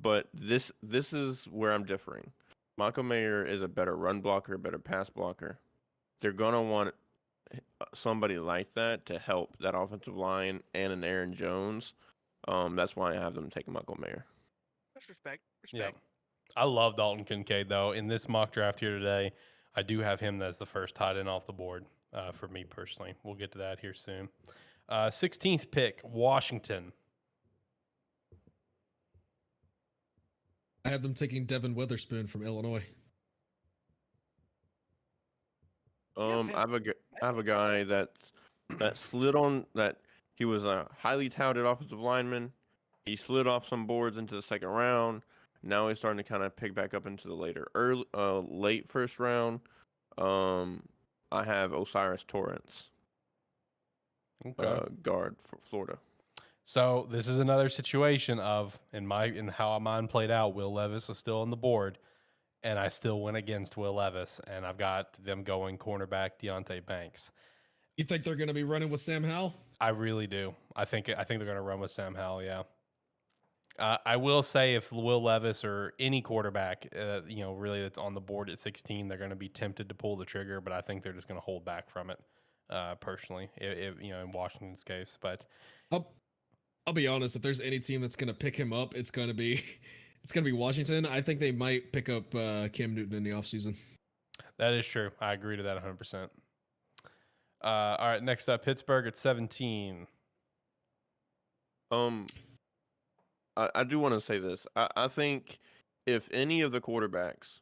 But this is where I'm differing. Michael Mayer is a better run blocker, a better pass blocker. They're going to want somebody like that to help that offensive line and an Aaron Jones. That's why I have them taking Michael Mayer. That's respect. Yeah. I love Dalton Kincaid, though. In this mock draft here today, I do have him as the first tight end off the board for me personally. We'll get to that here soon. 16th pick, Washington. I have them taking Devin Witherspoon from Illinois. I have a guy that slid on that. He was a highly touted offensive lineman. He slid off some boards into the second round. Now he's starting to kind of pick back up into the late first round. I have Osiris Torrance, guard for Florida. So this is another situation of in how mine played out. Will Levis was still on the board, and I still went against Will Levis, and I've got them going cornerback Deontay Banks. You think they're going to be running with Sam Howell? I really do. I think they're going to run with Sam Howell. Yeah. I will say if Will Levis or any quarterback, really that's on the board at 16, they're going to be tempted to pull the trigger, but I think they're just going to hold back from it. Personally, in Washington's case, but I'll be honest. If there's any team that's going to pick him up, it's going to be Washington. I think they might pick up Cam Newton in the offseason. That is true. I agree to that 100%. All right, next up, Pittsburgh at 17. I do want to say this. I think if any of the quarterbacks,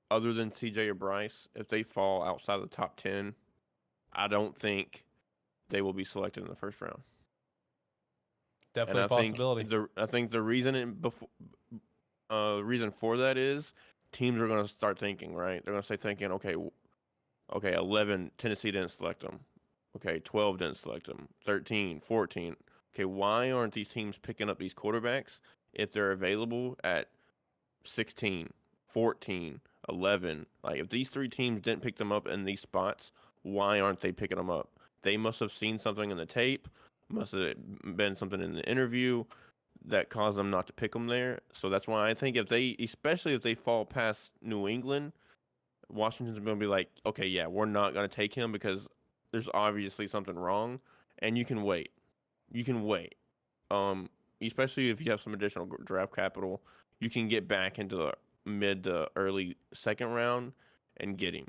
other than CJ or Bryce, if they fall outside of the top 10, I don't think they will be selected in the first round. Definitely a possibility. I think the reason reason for that is teams are going to start thinking, right? They're going to start thinking, okay, 11, Tennessee didn't select them. Okay, 12 didn't select them. 13, 14. Okay, why aren't these teams picking up these quarterbacks if they're available at 16, 14, 11? Like, if these 3 teams didn't pick them up in these spots, why aren't they picking them up? They must have seen something in the tape, must have been something in the interview that caused them not to pick them there. So that's why I think especially if they fall past New England, Washington's going to be like, okay, yeah, we're not going to take him because there's obviously something wrong, and you can wait. You can wait. Especially if you have some additional draft capital, you can get back into the mid to early second round and get him,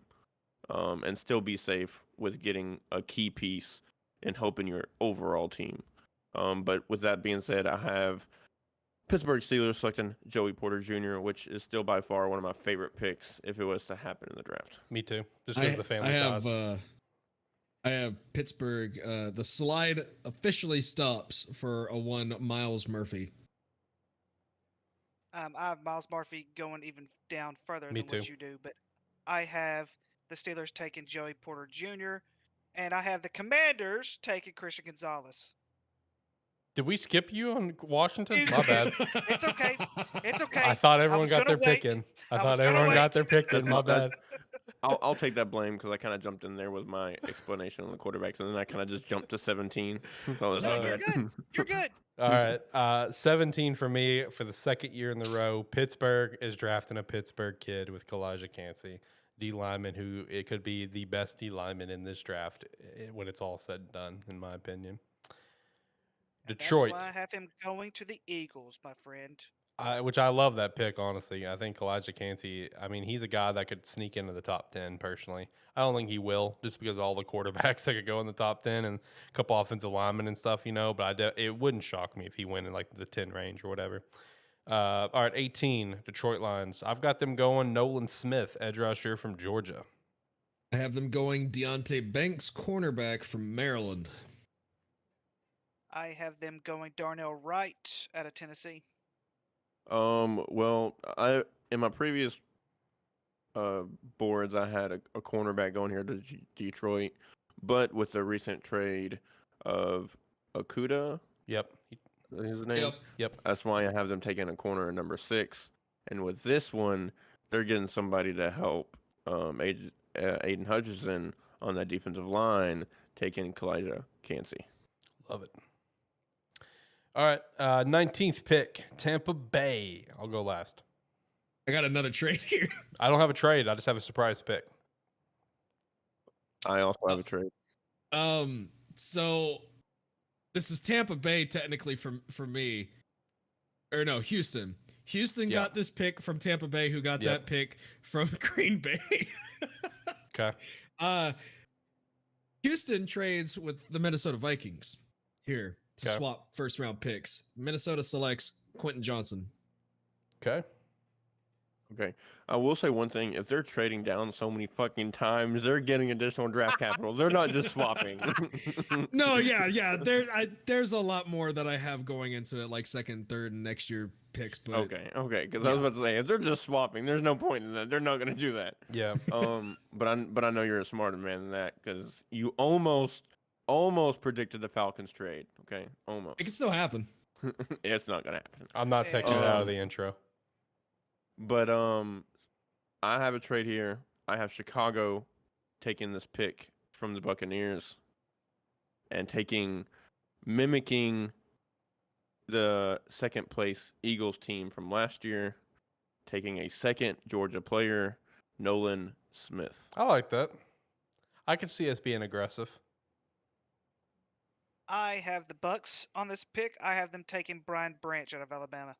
and still be safe with getting a key piece and helping your overall team. But with that being said, I have Pittsburgh Steelers selecting Joey Porter Jr., which is still by far one of my favorite picks if it was to happen in the draft. Me too. Just because the family ties. I have Pittsburgh. The slide officially stops for a 1 Miles Murphy. I have Miles Murphy going even down further Me than too. what you do, but I have the Steelers taking Joey Porter Jr., and I have the Commanders taking Christian Gonzalez. Did we skip you on Washington? You My bad. It's okay. It's okay. I thought everyone was got their gonna wait. pick in. I I thought was gonna everyone got wait. their pick in. My bad. I'll take that blame because I kind of jumped in there with my explanation on the quarterbacks, and then I kind of just jumped to 17. So No, you're good. You're good. All right. 17 for me for the second year in the row. Pittsburgh is drafting a Pittsburgh kid with Kalijah Cansey, D lineman, who it could be the best D lineman in this draft when it's all said and done, in my opinion. And Detroit, That's why I have him going to the Eagles, my friend. which I love that pick, honestly. I think Elijah Cansey, I mean, he's a guy that could sneak into the top 10 personally. I don't think he will, just because of all the quarterbacks that could go in the top 10 and a couple offensive linemen and stuff, but it wouldn't shock me if he went in like the 10 range or whatever. All right, 18, Detroit Lions. I've got them going Nolan Smith, edge rusher from Georgia. I have them going Deontay Banks, cornerback from Maryland. I have them going Darnell Wright out of Tennessee. Well, in my previous boards, I had a cornerback going here to Detroit, but with the recent trade of Okuda, Yep. his name. Yep. That's why I have them taking a corner at number 6. And with this one, they're getting somebody to help Aiden Hutchinson on that defensive line, taking Kalijah Cansey. Love it. All right, 19th pick, Tampa Bay. I'll go last. I got another trade here. I don't have a trade. I just have a surprise pick. I also have a trade. So this is Tampa Bay technically for me. Or no, Houston. Houston Yeah. got this pick from Tampa Bay, who got Yep. that pick from Green Bay. Okay. Houston trades with the Minnesota Vikings here to Okay. swap first round picks. Minnesota selects Quentin Johnson. Okay. Okay. I will say one thing. If they're trading down so many fucking times, they're getting additional draft capital. They're not just swapping. No, yeah. There's a lot more that I have going into it, like second, third, and next year picks. But Okay. Because I was about to say, if they're just swapping, there's no point in that. They're not going to do that. Yeah. But I know you're a smarter man than that, because you almost predicted the Falcons trade. Okay, almost. it can still happen. It's not going to happen. I'm not taking it out of Um, the intro. But I have a trade here. I have Chicago taking this pick from the Buccaneers and mimicking the second place Eagles team from last year, taking a second Georgia player, Nolan Smith. I like that. I could see us being aggressive. I have the Bucks on this pick. I have them taking Brian Branch out of Alabama.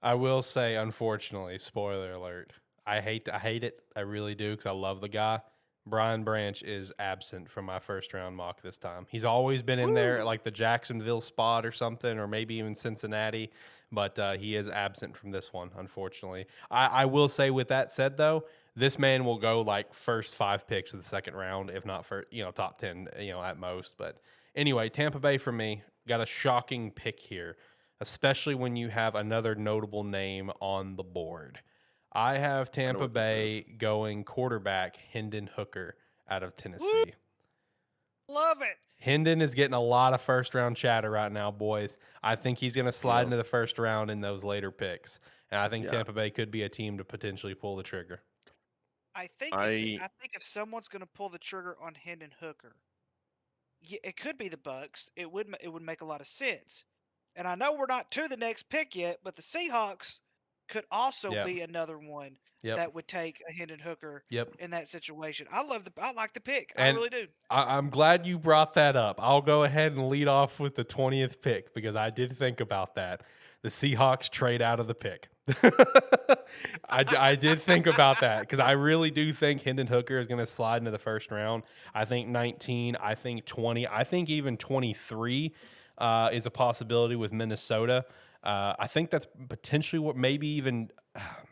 I will say, unfortunately, spoiler alert. I hate it. I really do, because I love the guy. Brian Branch is absent from my first round mock this time. He's always been in there at like the Jacksonville spot or something, or maybe even Cincinnati, but he is absent from this one, unfortunately. I will say, with that said, though, this man will go like first 5 picks of the second round, if not for top 10, at most. But anyway, Tampa Bay for me got a shocking pick here, especially when you have another notable name on the board. I have Tampa what this Bay going quarterback Hendon Hooker out of Tennessee. Woo! Love it. Hendon is getting a lot of first round chatter right now, boys. I think he's going to slide into the first round in those later picks. And I think Tampa Bay could be a team to potentially pull the trigger. I think if someone's going to pull the trigger on Hendon Hooker, it could be the Bucks. It would make a lot of sense. And I know we're not to the next pick yet, but the Seahawks could also be another one that would take a Hendon Hooker in that situation. I like the pick. I really do. I'm glad you brought that up. I'll go ahead and lead off with the 20th pick, because I did think about that. The Seahawks trade out of the pick. I did think about that, because I really do think Hendon Hooker is going to slide into the first round. I think 19, I think 20, I think even 23 is a possibility with Minnesota. I think that's potentially what maybe even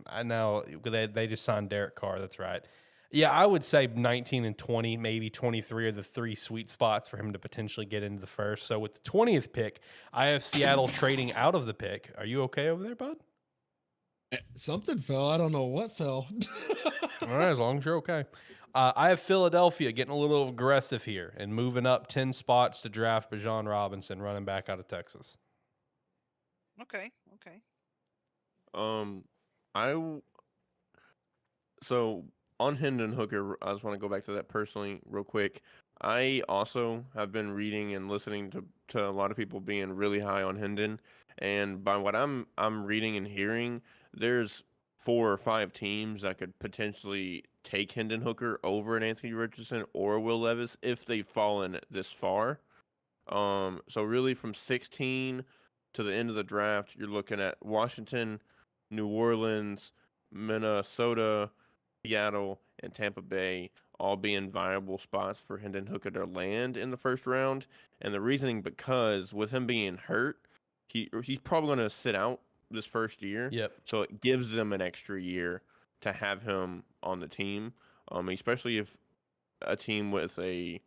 I know they just signed Derek Carr. That's right. Yeah, I would say 19 and 20, maybe 23 are the 3 sweet spots for him to potentially get into the first. So with the 20th pick, I have Seattle trading out of the pick. Are you okay over there, bud? Something fell. I don't know what fell. All right, as long as you're okay. I have Philadelphia getting a little aggressive here and moving up 10 spots to draft Bijan Robinson, running back out of Texas. Okay. So on Hendon Hooker, I just want to go back to that personally real quick. I also have been reading and listening to a lot of people being really high on Hendon, and by what I'm reading and hearing, there's 4 or 5 teams that could potentially take Hendon Hooker over an Anthony Richardson or Will Levis if they've fallen this far. So really from 16 to the end of the draft, you're looking at Washington, New Orleans, Minnesota, Seattle, and Tampa Bay all being viable spots for Hendon Hooker to land in the first round. And the reasoning because with him being hurt, he's probably going to sit out this first year. Yep. So it gives them an extra year to have him on the team, especially if a team with a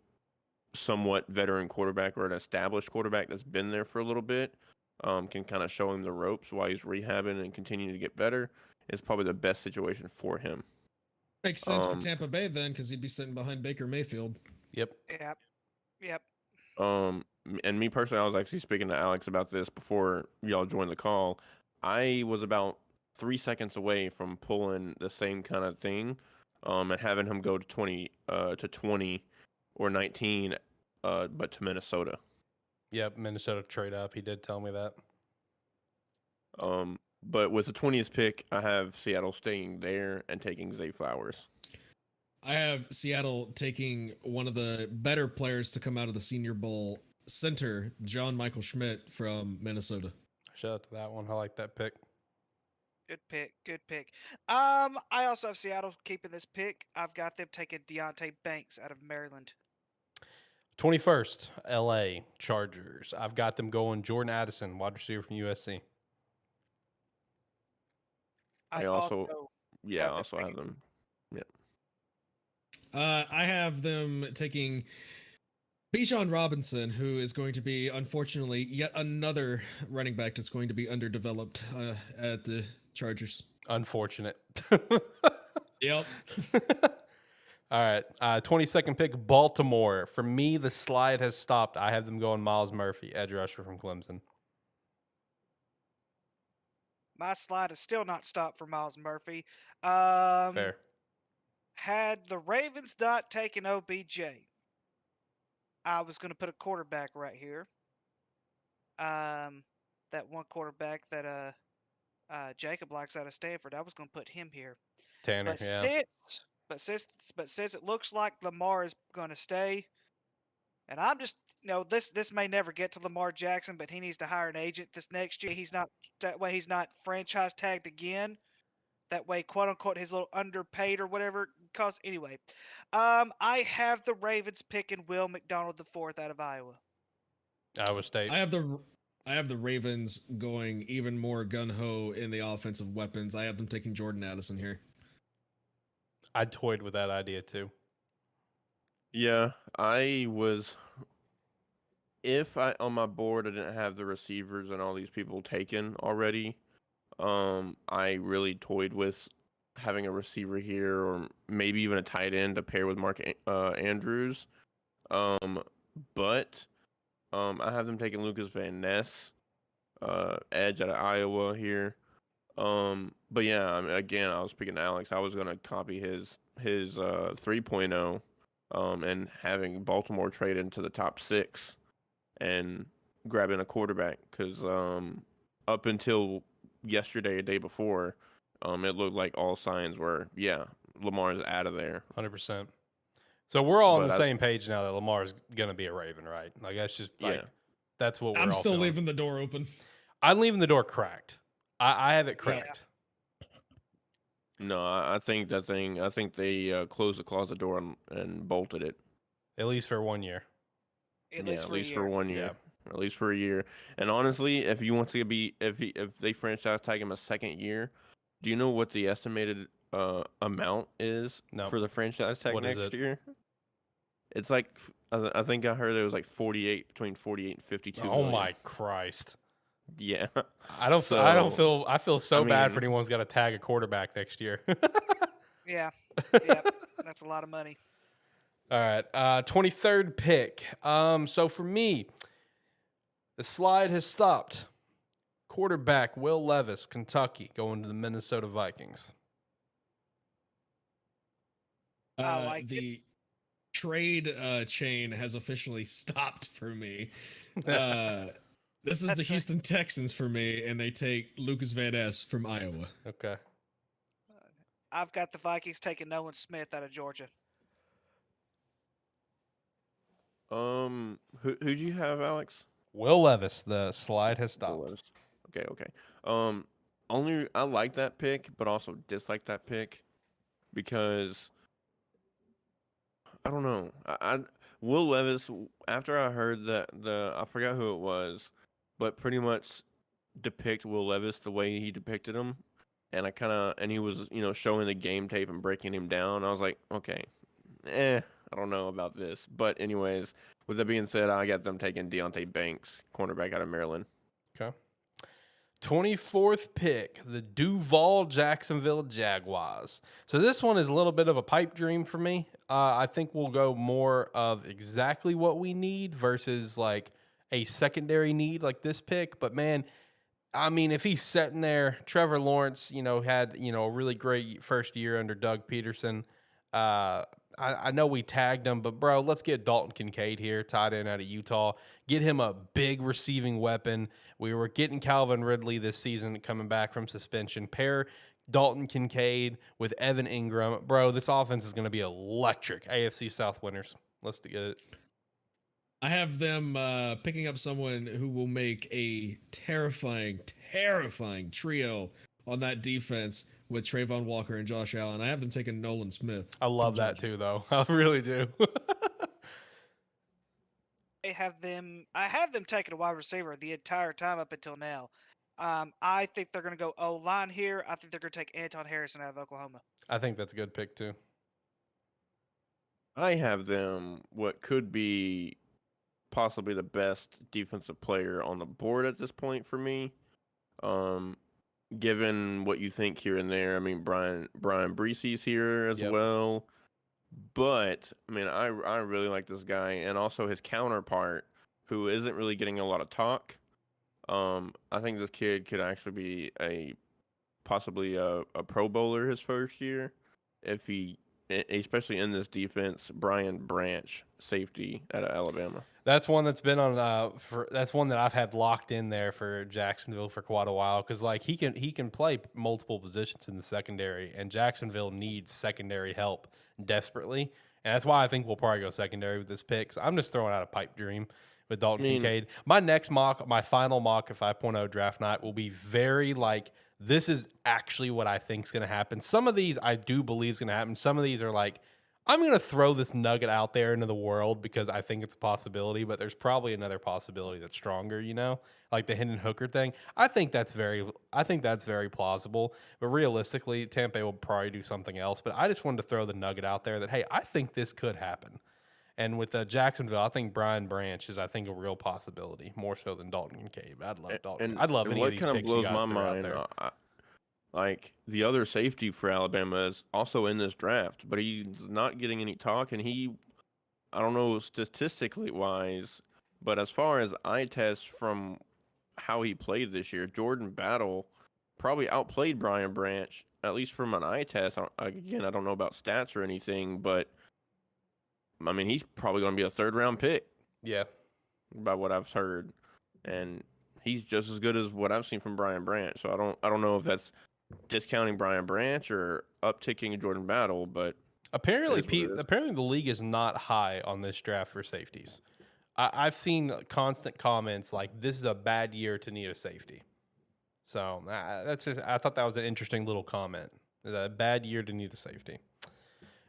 somewhat veteran quarterback or an established quarterback that's been there for a little bit can kind of show him the ropes while he's rehabbing and continuing to get better. It's probably the best situation for him. Makes sense for Tampa Bay then, because he'd be sitting behind Baker Mayfield. Yep. Yep. And me personally, I was actually speaking to Alex about this before y'all joined the call. I was about 3 seconds away from pulling the same kind of thing, and having him go to 20 or 19, but to Minnesota. Yep. Minnesota trade up. He did tell me that. But with the 20th pick, I have Seattle staying there and taking Zay Flowers. I have Seattle taking one of the better players to come out of the Senior Bowl, center John Michael Schmidt from Minnesota. Shout out to that one. I like that pick. Good pick. Good pick. I also have Seattle keeping this pick. I've got them taking Deontay Banks out of Maryland. 21st, LA Chargers. I've got them going Jordan Addison, wide receiver from USC. I also have have them. Yeah. I have them taking Bijan Robinson, who is going to be, unfortunately, yet another running back that's going to be underdeveloped at the Chargers. Unfortunate. Yep. All right. 22nd pick, Baltimore. For me, the slide has stopped. I have them going Miles Murphy, edge rusher from Clemson. My slide is still not stopped for Miles Murphy. Fair. Had the Ravens not taken OBJ, I was going to put a quarterback right here. That one quarterback that Jacob likes out of Stanford, I was going to put him here. Tanner, But yeah. since it looks like Lamar is going to stay, and I'm just, this may never get to Lamar Jackson, but he needs to hire an agent this next year. He's not franchise tagged again. That way, quote unquote, he's a little underpaid or whatever. Cause anyway, I have the Ravens picking Will McDonald IV out of Iowa. Iowa State. I have the Ravens going even more gun ho in the offensive weapons. I have them taking Jordan Addison here. I toyed with that idea too. Yeah, if on my board I didn't have the receivers and all these people taken already, I really toyed with having a receiver here or maybe even a tight end to pair with Mark Andrews. But I have them taking Lucas Van Ness, edge out of Iowa here. But yeah, again, I was speaking to Alex. I was gonna copy his 3.0, and having Baltimore trade into the top 6 and grabbing a quarterback because up until yesterday, a day before, it looked like all signs were Lamar's out of there. 100%. So we're all on the same page now that Lamar's gonna be a Raven, right? Like that's just that's what we're I'm all still feeling. leaving the door open. I'm leaving the door cracked. I have it cracked. No, I think they closed the closet door and bolted it. At least for 1 year. At least for 1 year. Yeah. At least for a year. And honestly, if you want to be if they franchise tag him a second year, do you know what the estimated amount is for the franchise tag next year? It's like I think I heard it was like 48 between 48 and 52. Oh million. my Christ. Yeah. I feel so bad for anyone's got to tag a quarterback next year. Yeah. That's a lot of money. All right. 23rd pick. So for me, the slide has stopped. Quarterback Will Levis, Kentucky, going to the Minnesota Vikings. I like the trade chain has officially stopped for me. This is the Houston Texans for me, and they take Lucas Van Ness from Iowa. Okay. I've got the Vikings taking Nolan Smith out of Georgia. Who'd you have, Alex? Will Levis. The slide has Will stopped. Levis. Okay. Only I like that pick, but also dislike that pick because I don't know. I Will Levis. After I heard that I forgot who it was, but pretty much depict Will Levis the way he depicted him, and and he was showing the game tape and breaking him down. I was like, okay, I don't know about this. But anyways, with that being said, I got them taking Deontay Banks, cornerback out of Maryland. Okay. 24th pick, the Duval Jacksonville Jaguars. So this one is a little bit of a pipe dream for me. I think we'll go more of exactly what we need versus like a secondary need like this pick. But man, I mean, if he's sitting there, Trevor Lawrence, had, a really great first year under Doug Peterson. I know we tagged him, but bro, let's get Dalton Kincaid here, tight end out of Utah. Get him a big receiving weapon. We were getting Calvin Ridley this season coming back from suspension. Pair Dalton Kincaid with Evan Ingram. Bro, this offense is going to be electric. AFC South winners. Let's get it. I have them picking up someone who will make a terrifying trio on that defense with Trayvon Walker and Josh Allen. I have them taking Nolan Smith. I love that too, though. I really do. I have them taking a wide receiver the entire time up until now. I think they're going to go O-line here. I think they're going to take Anton Harrison out of Oklahoma. I think that's a good pick too. I have them what could be possibly the best defensive player on the board at this point for me. Given what you think here and there, I mean Brian Breesy's here as well. But I mean, I really like this guy, and also his counterpart, who isn't really getting a lot of talk. I think this kid could actually be possibly a Pro Bowler his first year, if he, especially in this defense. Brian Branch, safety out of Alabama. That's one that's been on that's one that I've had locked in there for Jacksonville for quite a while, because like he can play multiple positions in the secondary, and Jacksonville needs secondary help desperately, and that's why I think we'll probably go secondary with this pick. So I'm just throwing out a pipe dream with Dalton Kincaid. My next mock, my final mock at 5.0 draft night will be very like, this is actually what I think is going to happen. Some of these I do believe is going to happen. Some of these are like, I'm going to throw this nugget out there into the world because I think it's a possibility, but there's probably another possibility that's stronger, like the Hendon Hooker thing. I think that's very plausible, but realistically, Tampa will probably do something else. But I just wanted to throw the nugget out there that, hey, I think this could happen. And with Jacksonville, I think Brian Branch is, a real possibility, more so than Dalton Kincaid. I'd love Dalton. I'd love any of these picks you guys throw out there. Like, the other safety for Alabama is also in this draft, but he's not getting any talk, and I don't know statistically wise, but as far as eye test from how he played this year, Jordan Battle probably outplayed Brian Branch, at least from an eye test. Again, I don't know about stats or anything, but I mean, he's probably going to be a third-round pick. Yeah. By what I've heard, and he's just as good as what I've seen from Brian Branch. So I don't know if that's discounting Brian Branch or upticking Jordan Battle, but apparently the league is not high on this draft for safeties. I've seen constant comments like, this is a bad year to need a safety. So I thought that was an interesting little comment. It's a bad year to need a safety.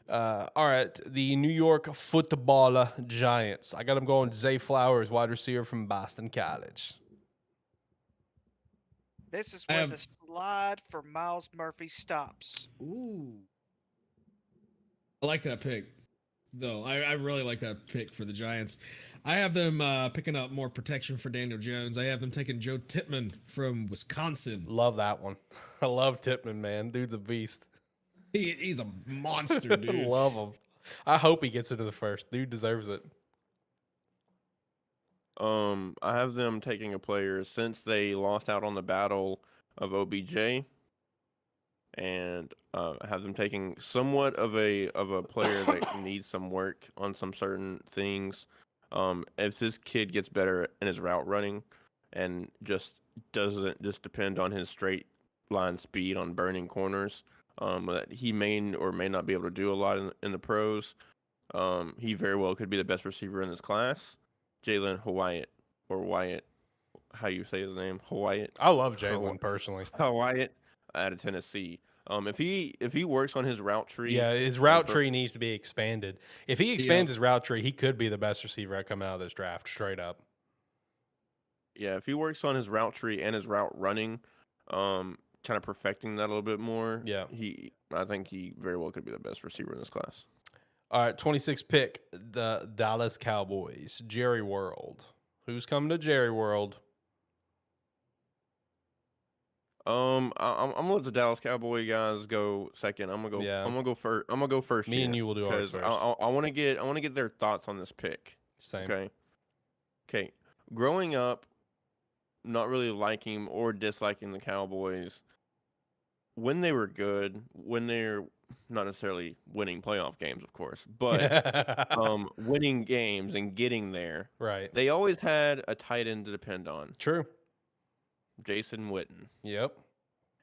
All right, the New York Football Giants. I got them going Zay Flowers, wide receiver from Boston College. This is where the slide for Miles Murphy stops. Ooh. I like that pick, though. I really like that pick for the Giants. I have them picking up more protection for Daniel Jones. I have them taking Joe Tippmann from Wisconsin. Love that one. I love Tippmann, man. Dude's a beast. He's a monster, dude. Love him. I hope he gets into the first. Dude deserves it. I have them taking a player since they lost out on the battle of OBJ, and have them taking somewhat of a player that needs some work on some certain things. If this kid gets better in his route running and just doesn't just depend on his straight line speed on burning corners, that he may or may not be able to do a lot in the pros. He very well could be the best receiver in this class. Jalen Hyatt, or Wyatt, how you say his name, Hyatt. I love Jalen personally. Hyatt out of Tennessee. If he works on his route tree, Yeah, his route tree needs to be expanded. If he expands his route tree, he could be the best receiver coming out of this draft, straight up. Yeah, if he works on his route tree and his route running, kind of perfecting that a little bit more, yeah, I think he very well could be the best receiver in this class. All right, 26th pick, the Dallas Cowboys, Jerry World. Who's coming to Jerry World? I'm gonna let the Dallas Cowboy guys go second. I'm gonna go. Yeah. I'm gonna go first. I'm gonna go first. Me and you will do ours first. I want to get their thoughts on this pick. Same. Okay. Growing up, not really liking or disliking the Cowboys when they were good, when they're not necessarily winning playoff games, of course, but winning games and getting there. Right. They always had a tight end to depend on. True. Jason Witten. Yep.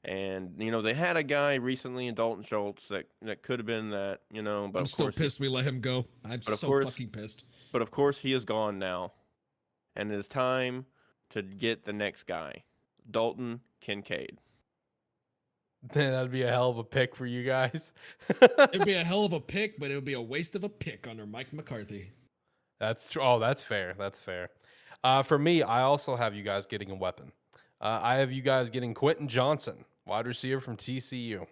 And they had a guy recently in Dalton Schultz that could have been that, but I'm still pissed we let him go. I'm so fucking pissed. But of course he is gone now. And it is time to get the next guy. Dalton Kincaid. Man, that'd be a hell of a pick for you guys. It'd be a hell of a pick, but it would be a waste of a pick under Mike McCarthy. That's true. Oh, that's fair. That's fair. For me, I also have you guys getting a weapon. I have you guys getting Quentin Johnson, wide receiver from TCU.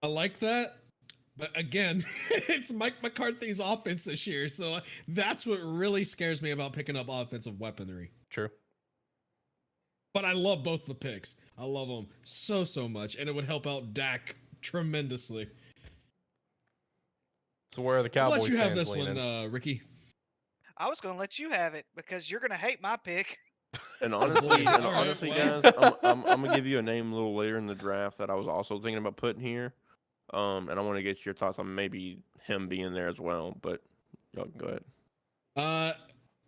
I like that. But again, it's Mike McCarthy's offense this year. So that's what really scares me about picking up offensive weaponry. True. But I love both the picks. I love them so much. And it would help out Dak tremendously. So where are the Cowboys? I'll let you have fans this leaning? one, Ricky. I was going to let you have it because you're going to hate my pick. And honestly, guys, I'm gonna give you a name a little later in the draft that I was also thinking about putting here. And I want to get your thoughts on maybe him being there as well. But y'all can go ahead.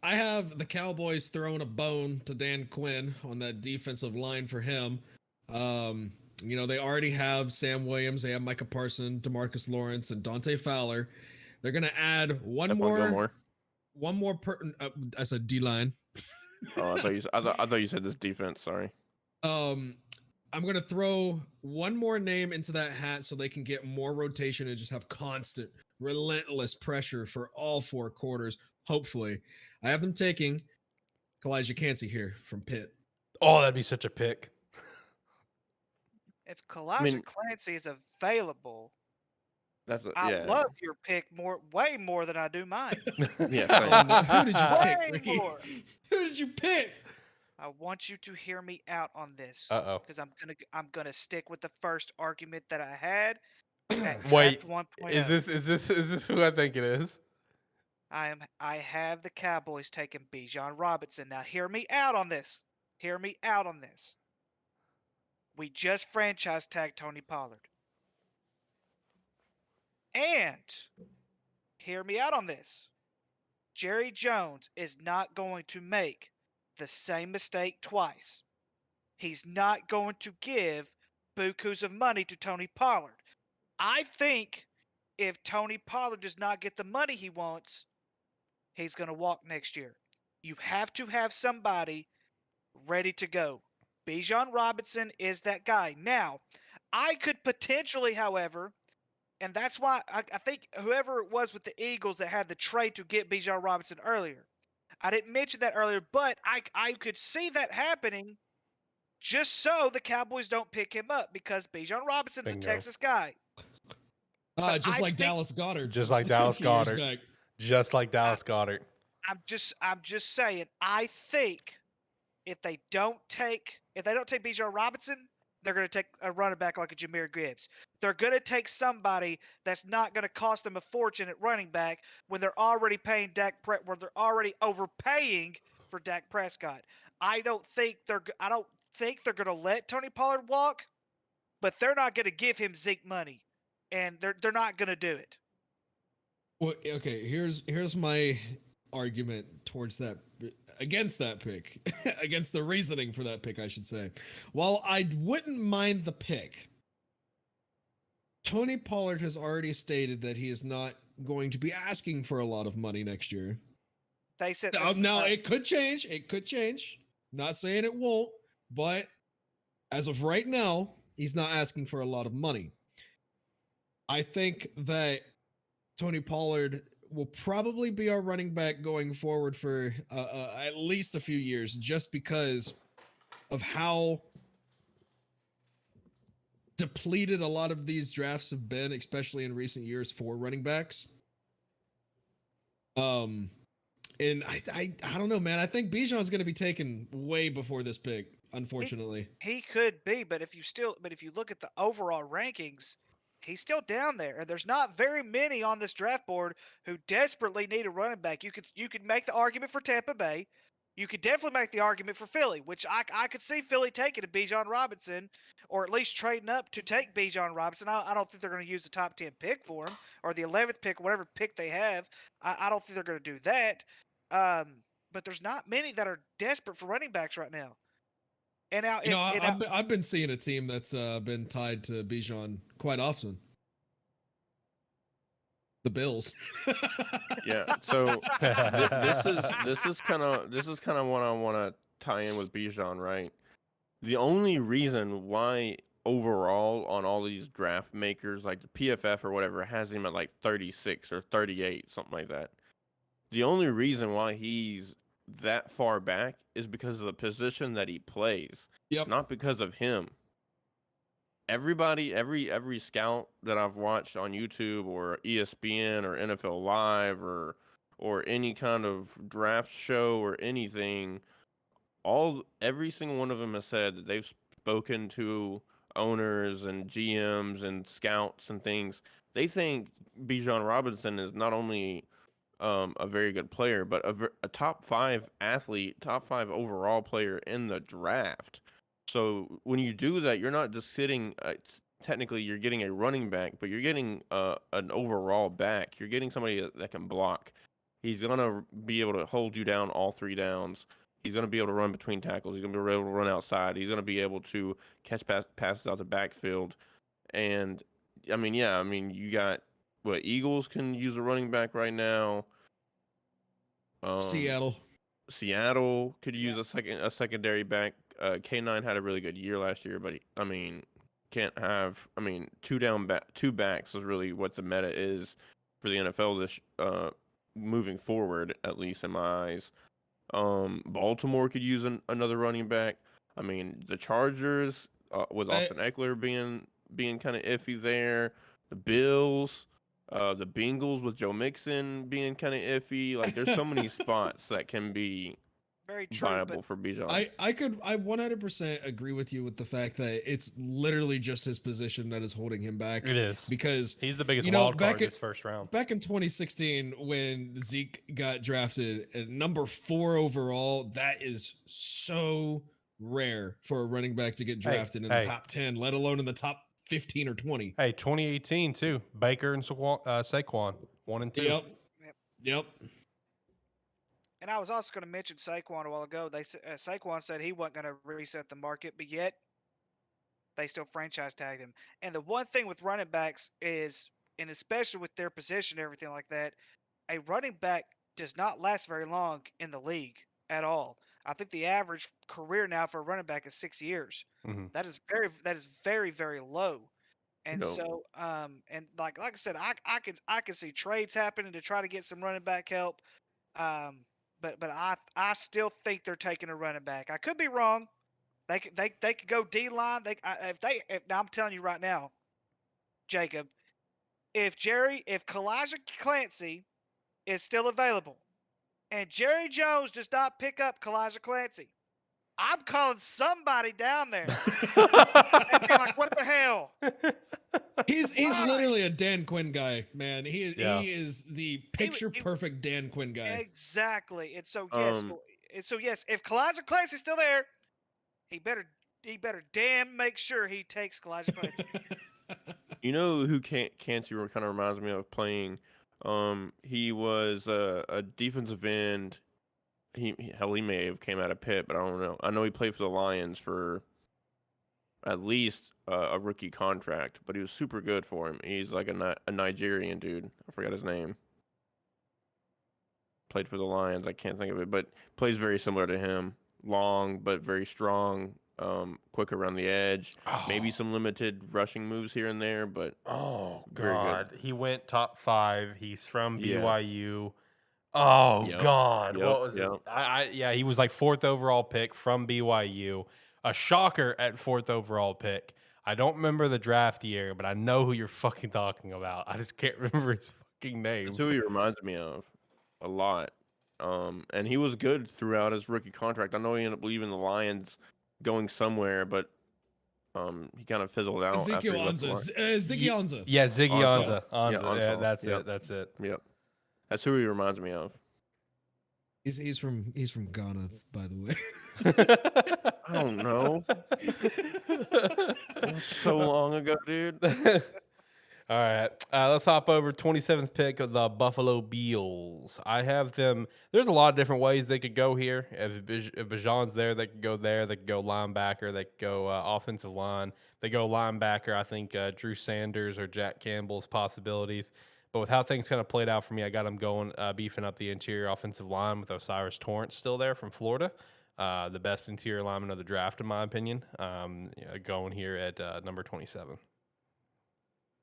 I have the Cowboys throwing a bone to Dan Quinn on that defensive line for him. They already have Sam Williams, they have Micah Parsons, DeMarcus Lawrence, and Dante Fowler. They're gonna add one more. I said D line. Oh, I thought you said this defense. Sorry. I'm gonna throw one more name into that hat so they can get more rotation and just have constant, relentless pressure for all 4 quarters. Hopefully, I have them taking Kalijah Cansey here from Pitt. Oh, that'd be such a pick. If Kalijah Clancy is available, I love your pick way more than I do mine. Yeah. Who did you pick, Ricky? More. Who did you pick? I want you to hear me out on this. Uh-oh. Because I'm gonna stick with the first argument that I had. Wait, 1.0. is this who I think it is? I have the Cowboys taking Bijan Robinson. Now hear me out on this. Hear me out on this. We just franchise tagged Tony Pollard. And hear me out on this. Jerry Jones is not going to make the same mistake twice. He's not going to give bukus of money to Tony Pollard. I think if Tony Pollard does not get the money he wants, he's going to walk next year. You have to have somebody ready to go. Bijan Robinson is that guy. Now, I could potentially, however, and that's why I think whoever it was with the Eagles that had the trade to get Bijan Robinson earlier, I didn't mention that earlier, but I could see that happening just so the Cowboys don't pick him up because Bijan Robinson's a Texas guy. Just like Dallas Goedert. Just like Dallas Goedert. Just like Dallas Goedert. I'm just saying, I think if they don't take Bijan Robinson, they're going to take a running back like a Jahmyr Gibbs. They're going to take somebody that's not going to cost them a fortune at running back when they're already paying where they're already overpaying for Dak Prescott. I don't think they're going to let Tony Pollard walk, but they're not going to give him Zeke money, and they're not going to do it. Well, okay, here's my argument against that pick, against the reasoning for that pick, I should say. While I wouldn't mind the pick, Tony Pollard has already stated that he is not going to be asking for a lot of money next year. They said Now it could change. It could change. Not saying it won't, but as of right now, he's not asking for a lot of money. I think that Tony Pollard will probably be our running back going forward for at least a few years, just because of how depleted a lot of these drafts have been, especially in recent years for running backs. And I don't know, man. I think Bijan's going to be taken way before this pick, unfortunately. He could be, but if you look at the overall rankings, he's still down there, and there's not very many on this draft board who desperately need a running back. You could make the argument for Tampa Bay. You could definitely make the argument for Philly, which I could see Philly taking a Bijan Robinson, or at least trading up to take Bijan Robinson. I don't think they're going to use the top 10 pick for him, or the 11th pick, whatever pick they have. I don't think they're going to do that. But there's not many that are desperate for running backs right now. And now, I've been seeing a team that's been tied to Bijan quite often. The Bills. Yeah. So this is kind of what I want to tie in with Bijan, right? The only reason why overall on all these draft makers like the PFF or whatever has him at like 36 or 38, something like that. The only reason why he's that far back is because of the position that he plays. Yep. Not because of him. Everybody, every scout that I've watched on YouTube or ESPN or NFL Live or any kind of draft show or anything, every single one of them has said that they've spoken to owners and GMs and scouts and things. They think Bijan Robinson is not only a very good player, but a top 5 athlete, top 5 overall player in the draft. So when you do that, you're not just sitting. Technically, you're getting a running back, but you're getting an overall back. You're getting somebody that can block. He's gonna be able to hold you down all 3 downs. He's gonna be able to run between tackles. He's gonna be able to run outside. He's gonna be able to catch passes out the backfield. And I mean, you got Eagles can use a running back right now. Seattle could use a secondary back. K9 had a really good year last year, but can't have. Two backs is really what the meta is for the NFL this moving forward, at least in my eyes. Baltimore could use another running back. I mean, the Chargers with Austin Eckler being kind of iffy there. The Bills. The Bengals with Joe Mixon being kind of iffy. Like, there's so many spots that can be very true, viable for Bijan. I 100% agree with you with the fact that it's literally just his position that is holding him back. It is. Because he's the biggest wild card in this first round. Back in 2016, when Zeke got drafted at number 4 overall, that is so rare for a running back to get drafted in the top 10, let alone in the top 15 or 20. Hey, 2018 too. Baker and Saquon, 1 and 2. Yep. And I was also going to mention Saquon a while ago. Saquon said he wasn't going to reset the market, but yet they still franchise tagged him. And the one thing with running backs is, and especially with their position and everything like that, a running back does not last very long in the league at all. I think the average career now for a running back is 6 years. Mm-hmm. That is very, very low. And so, and like I said, I could see trades happening to try to get some running back help. But I still think they're taking a running back. I could be wrong. They could go D line. Now I'm telling you right now, Jacob, if Kalijah Clancy is still available, and Jerry Jones does not pick up Kalijah Clancy, I'm calling somebody down there. And be like, what the hell? He's literally a Dan Quinn guy, man. He is the picture perfect Dan Quinn guy. Exactly. And so yes, if Kalijah Clancy's still there, he better damn make sure he takes Kalijah Clancy. You know who Clancy kind of reminds me of playing? He was a defensive end. He may have came out of Pitt, but I don't know. I know he played for the Lions for at least a rookie contract, but he was super good for him. He's like a Nigerian dude. I forgot his name. Played for the Lions. I can't think of it, but plays very similar to him. Long but very strong. Quick around the edge. Maybe some limited rushing moves here and there, but Oh very good. God, he went top 5. He's from Yeah. BYU. Oh Yep. God, Yep. what was Yep. his? Yeah, he was like 4th overall pick from BYU. A shocker at 4th overall pick. I don't remember the draft year, but I know who you're fucking talking about. I just can't remember his fucking name. That's who he reminds me of a lot. And he was good throughout his rookie contract. I know he ended up leaving the Lions, going somewhere, but he kind of fizzled out after Ezekiel he left the Anza. Lions. Ziggy Anza. Yeah, Ziggy Ansah. Ansah. Yeah, Ansah. Yeah, Ansah. that's Yep. it. That's it. Yep. That's who he reminds me of. He's from Ghana, by the way. I don't know. So long ago, dude. All right, let's hop over 27th pick of the Buffalo Bills. I have them. There's a lot of different ways they could go here. If Bijan's there, they could go there. They could go linebacker. They could go offensive line. They go linebacker. I think Drew Sanders or Jack Campbell's possibilities. But with how things kind of played out for me, I got them going beefing up the interior offensive line with Osiris Torrance still there from Florida. The best interior lineman of the draft, in my opinion. Going here at number 27.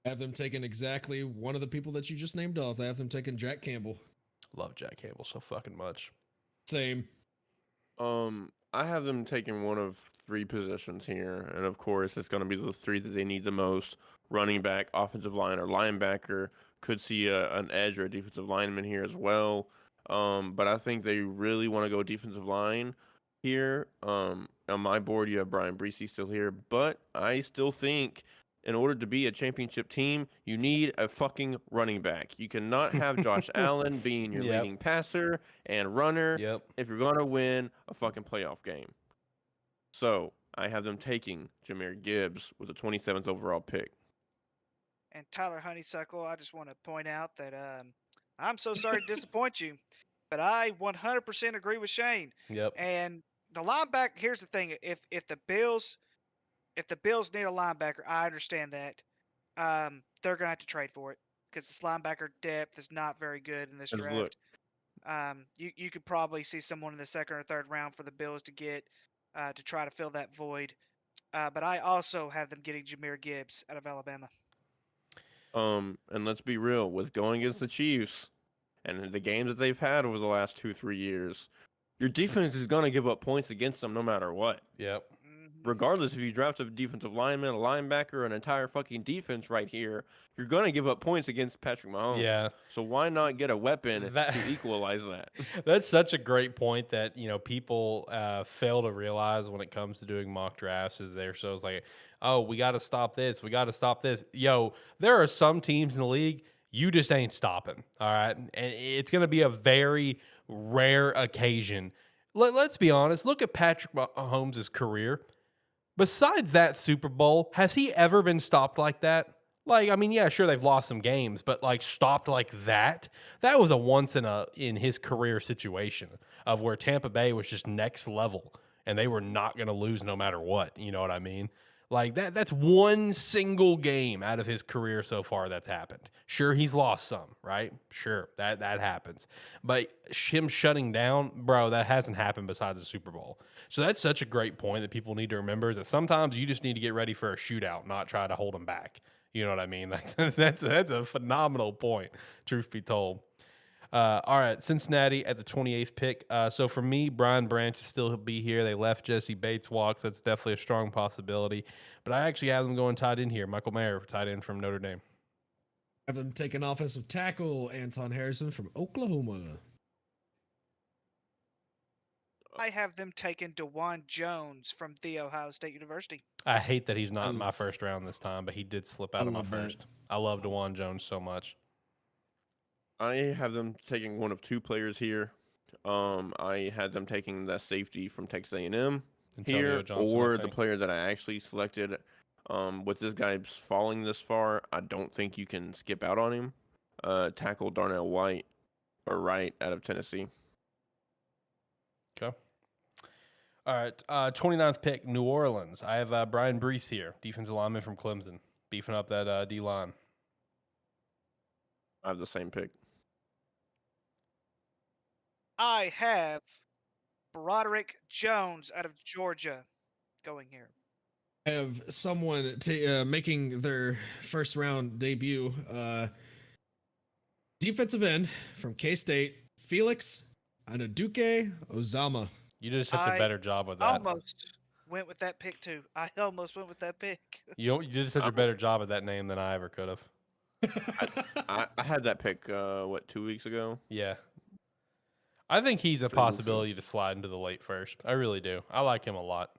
I have them taking exactly one of the people that you just named off. I have them taking Jack Campbell. Love Jack Campbell so fucking much. Same. I have them taking one of 3 positions here, and of course, it's going to be the 3 that they need the most: running back, offensive line, or linebacker. Could see an edge or a defensive lineman here as well. But I think they really want to go defensive line here. On my board, you have Brian Breesy still here, but I still think in order to be a championship team, you need a fucking running back. You cannot have Josh Allen being your Yep. leading passer and runner Yep. if you're going to win a fucking playoff game. So I have them taking Jahmyr Gibbs with the 27th overall pick. And Tyler Honeysuckle, I just want to point out that I'm so sorry to disappoint you, but I 100% agree with Shane. Yep. And the linebacker, here's the thing: if the Bills need a linebacker, I understand that. They're gonna have to trade for it because this linebacker depth is not very good in this Because draft. look, You could probably see someone in the 2nd or 3rd round for the Bills to get to try to fill that void. But I also have them getting Jahmyr Gibbs out of Alabama. and let's be real, with going against the Chiefs and the games that they've had over the last 2-3 years, your defense is going to give up points against them no matter what. Yep. Regardless if you draft a defensive lineman, a linebacker, an entire fucking defense right here, you're going to give up points against Patrick Mahomes. Yeah. So why not get a weapon That- to equalize that? That's such a great point that people fail to realize when it comes to doing mock drafts. Is they're so it's like, oh, we got to stop this, we got to stop this. Yo, there are some teams in the league you just ain't stopping. All right, and it's going to be a very rare occasion. Let's be honest. Look at Patrick Mahomes' career. Besides that Super Bowl, has he ever been stopped like that? Like, I mean, yeah, sure, they've lost some games, but like stopped like that? That was a once in his career situation of where Tampa Bay was just next level and they were not going to lose no matter what. You know what I mean? Like that's one single game out of his career so far that's happened. Sure, he's lost some, right? Sure, that happens. But him shutting down, bro, that hasn't happened besides the Super Bowl. So that's such a great point that people need to remember is that sometimes you just need to get ready for a shootout, not try to hold them back. You know what I mean? Like that's a phenomenal point, truth be told. All right, Cincinnati at the 28th pick. So for me, Brian Branch will still be here. They left Jesse Bates walks. That's definitely a strong possibility. But I actually have them going tight end here. Michael Mayer, tight end from Notre Dame. I have them taking offensive tackle Anton Harrison from Oklahoma. I have them taking DeJuan Jones from The Ohio State University. I hate that he's not in my first round this time, but he did slip out of my first. I love DeJuan Jones so much. I have them taking one of 2 players here. I had them taking the safety from Texas A&M here, Johnson, or the player that I actually selected. With this guy falling this far, I don't think you can skip out on him. Tackle Darnell Wright out of Tennessee. Okay. All right, 29th pick, New Orleans. I have Brian Brees here, defensive lineman from Clemson, beefing up that D line. I have the same pick. I have Broderick Jones out of Georgia going here. I have someone making their first round debut. Defensive end from K State, Felix Anaduke Ozama. You did such a I better job with that. Almost went with that pick too. I almost went with that pick. You did such a better job at that name than I ever could have. I had that pick, 2 weeks ago? Yeah. I think he's a 3 weeks ago. possibility to slide into the late first. I really do. I like him a lot.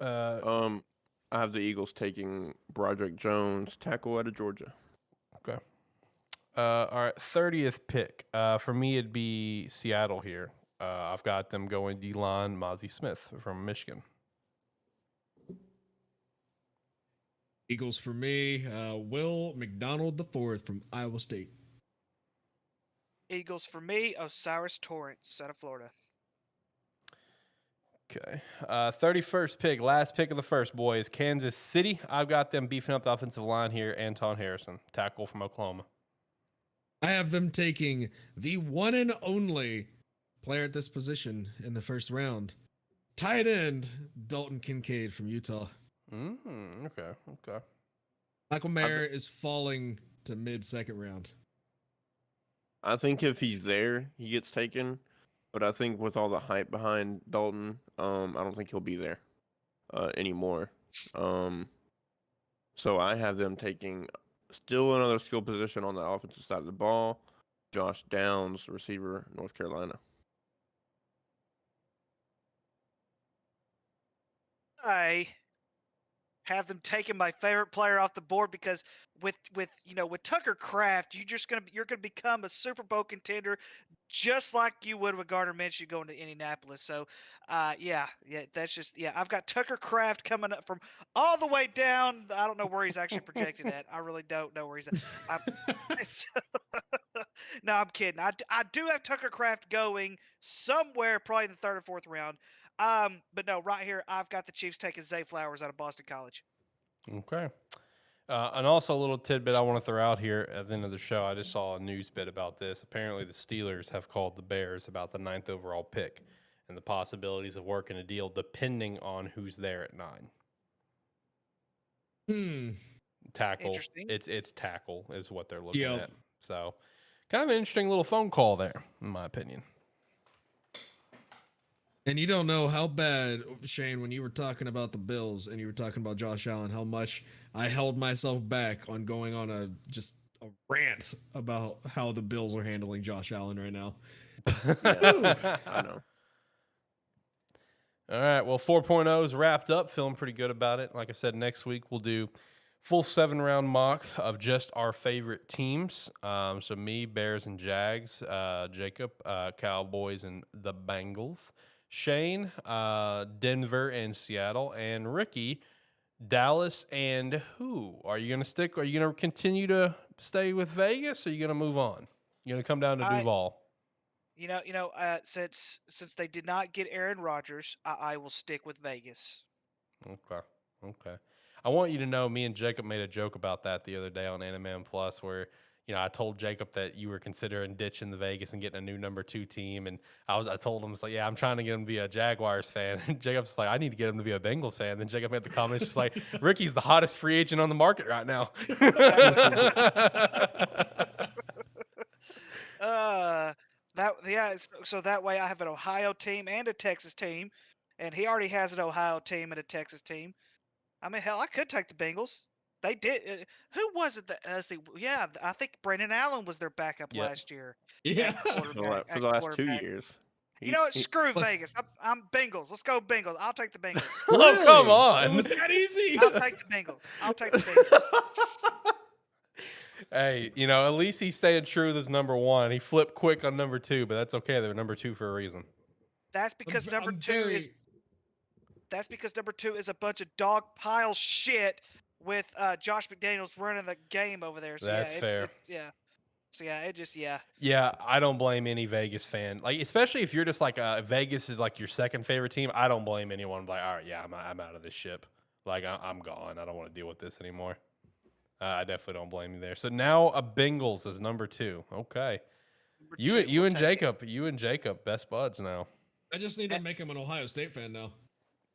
I have the Eagles taking Broderick Jones, tackle out of Georgia. Okay. All right, 30th pick. For me, it'd be Seattle here. I've got them going D-line, Mozzie Smith from Michigan. Eagles for me. Will McDonald IV from Iowa State. Eagles for me, Osiris Torrance out of Florida. Okay. 31st pick, last pick of the first, boys. Kansas City. I've got them beefing up the offensive line here. Anton Harrison, tackle from Oklahoma. I have them taking the one and only player at this position in the first round. Tight end, Dalton Kincaid from Utah. Okay. Michael Mayer is falling to mid-second round. I think if he's there, he gets taken. But I think with all the hype behind Dalton, I don't think he'll be there anymore. So I have them taking still another skill position on the offensive side of the ball. Josh Downs, receiver, North Carolina. I have them taking my favorite player off the board because with Tucker Kraft, you're gonna become a Super Bowl contender just like you would with Gardner Minshew going to Indianapolis. So, that's just I've got Tucker Kraft coming up from all the way down. I don't know where he's actually projected at. I really don't know where he's at. No, I'm kidding. I do have Tucker Kraft going somewhere, probably in the third or fourth round. But no, right here I've got the Chiefs taking Zay Flowers out of Boston College. Okay. And also a little tidbit I want to throw out here at the end of the show. I just saw a news bit about this. Apparently, the Steelers have called the Bears about the 9th overall pick and the possibilities of working a deal depending on who's there at 9. Tackle. Interesting. It's tackle is what they're looking Yep. at. So, kind of an interesting little phone call there, in my opinion. And you don't know how bad, Shane, when you were talking about the Bills and you were talking about Josh Allen, how much I held myself back on going on a rant about how the Bills are handling Josh Allen right now. Yeah, I know. All right. Well, 4.0 is wrapped up. Feeling pretty good about it. Like I said, next week we'll do full 7-round mock of just our favorite teams. So me, Bears and Jags, Jacob, Cowboys and the Bengals, Shane, Denver and Seattle, and Ricky, Dallas and who? Are you going to stick? Are you going to continue to stay with Vegas? Or are you going to move on? You going to come down to Duval? Since they did not get Aaron Rodgers, I will stick with Vegas. Okay. I want you to know, me and Jacob made a joke about that the other day on AniMan Plus, where I told Jacob that you were considering ditching the Vegas and getting a new number 2 team, and I told him, it's like, yeah, I'm trying to get him to be a Jaguars fan, and Jacob's like, I need to get him to be a Bengals fan. Then Jacob made the comments just like, Ricky's the hottest free agent on the market right now. So that way I have an Ohio team and a Texas team, and he already has an Ohio team and a Texas team. I mean, hell, I could take the Bengals. They did. Who was it that? I think Brandon Allen was their backup Yep. last year. Yeah. For the last 2 years. You know what? Screw Vegas. I'm Bengals. Let's go Bengals. I'll take the Bengals. Oh, come on. It was that easy. I'll take the Bengals. I'll take the Bengals. Hey, at least he stayed true with his number 1. He flipped quick on number 2, but that's okay. They're number 2 for a reason. That's because number two is a bunch of dog pile shit with Josh McDaniels running the game over there. So That's fair. So yeah, it just yeah. Yeah, I don't blame any Vegas fan. Like, especially if you're just like Vegas is like your second favorite team. I don't blame anyone. Like, all right, yeah, I'm out of this ship. Like, I'm gone. I don't want to deal with this anymore. I definitely don't blame you there. So now a Bengals is number 2. Okay, Number you two, we'll and take it. Jacob, best buds now. I just need to make him an Ohio State fan now.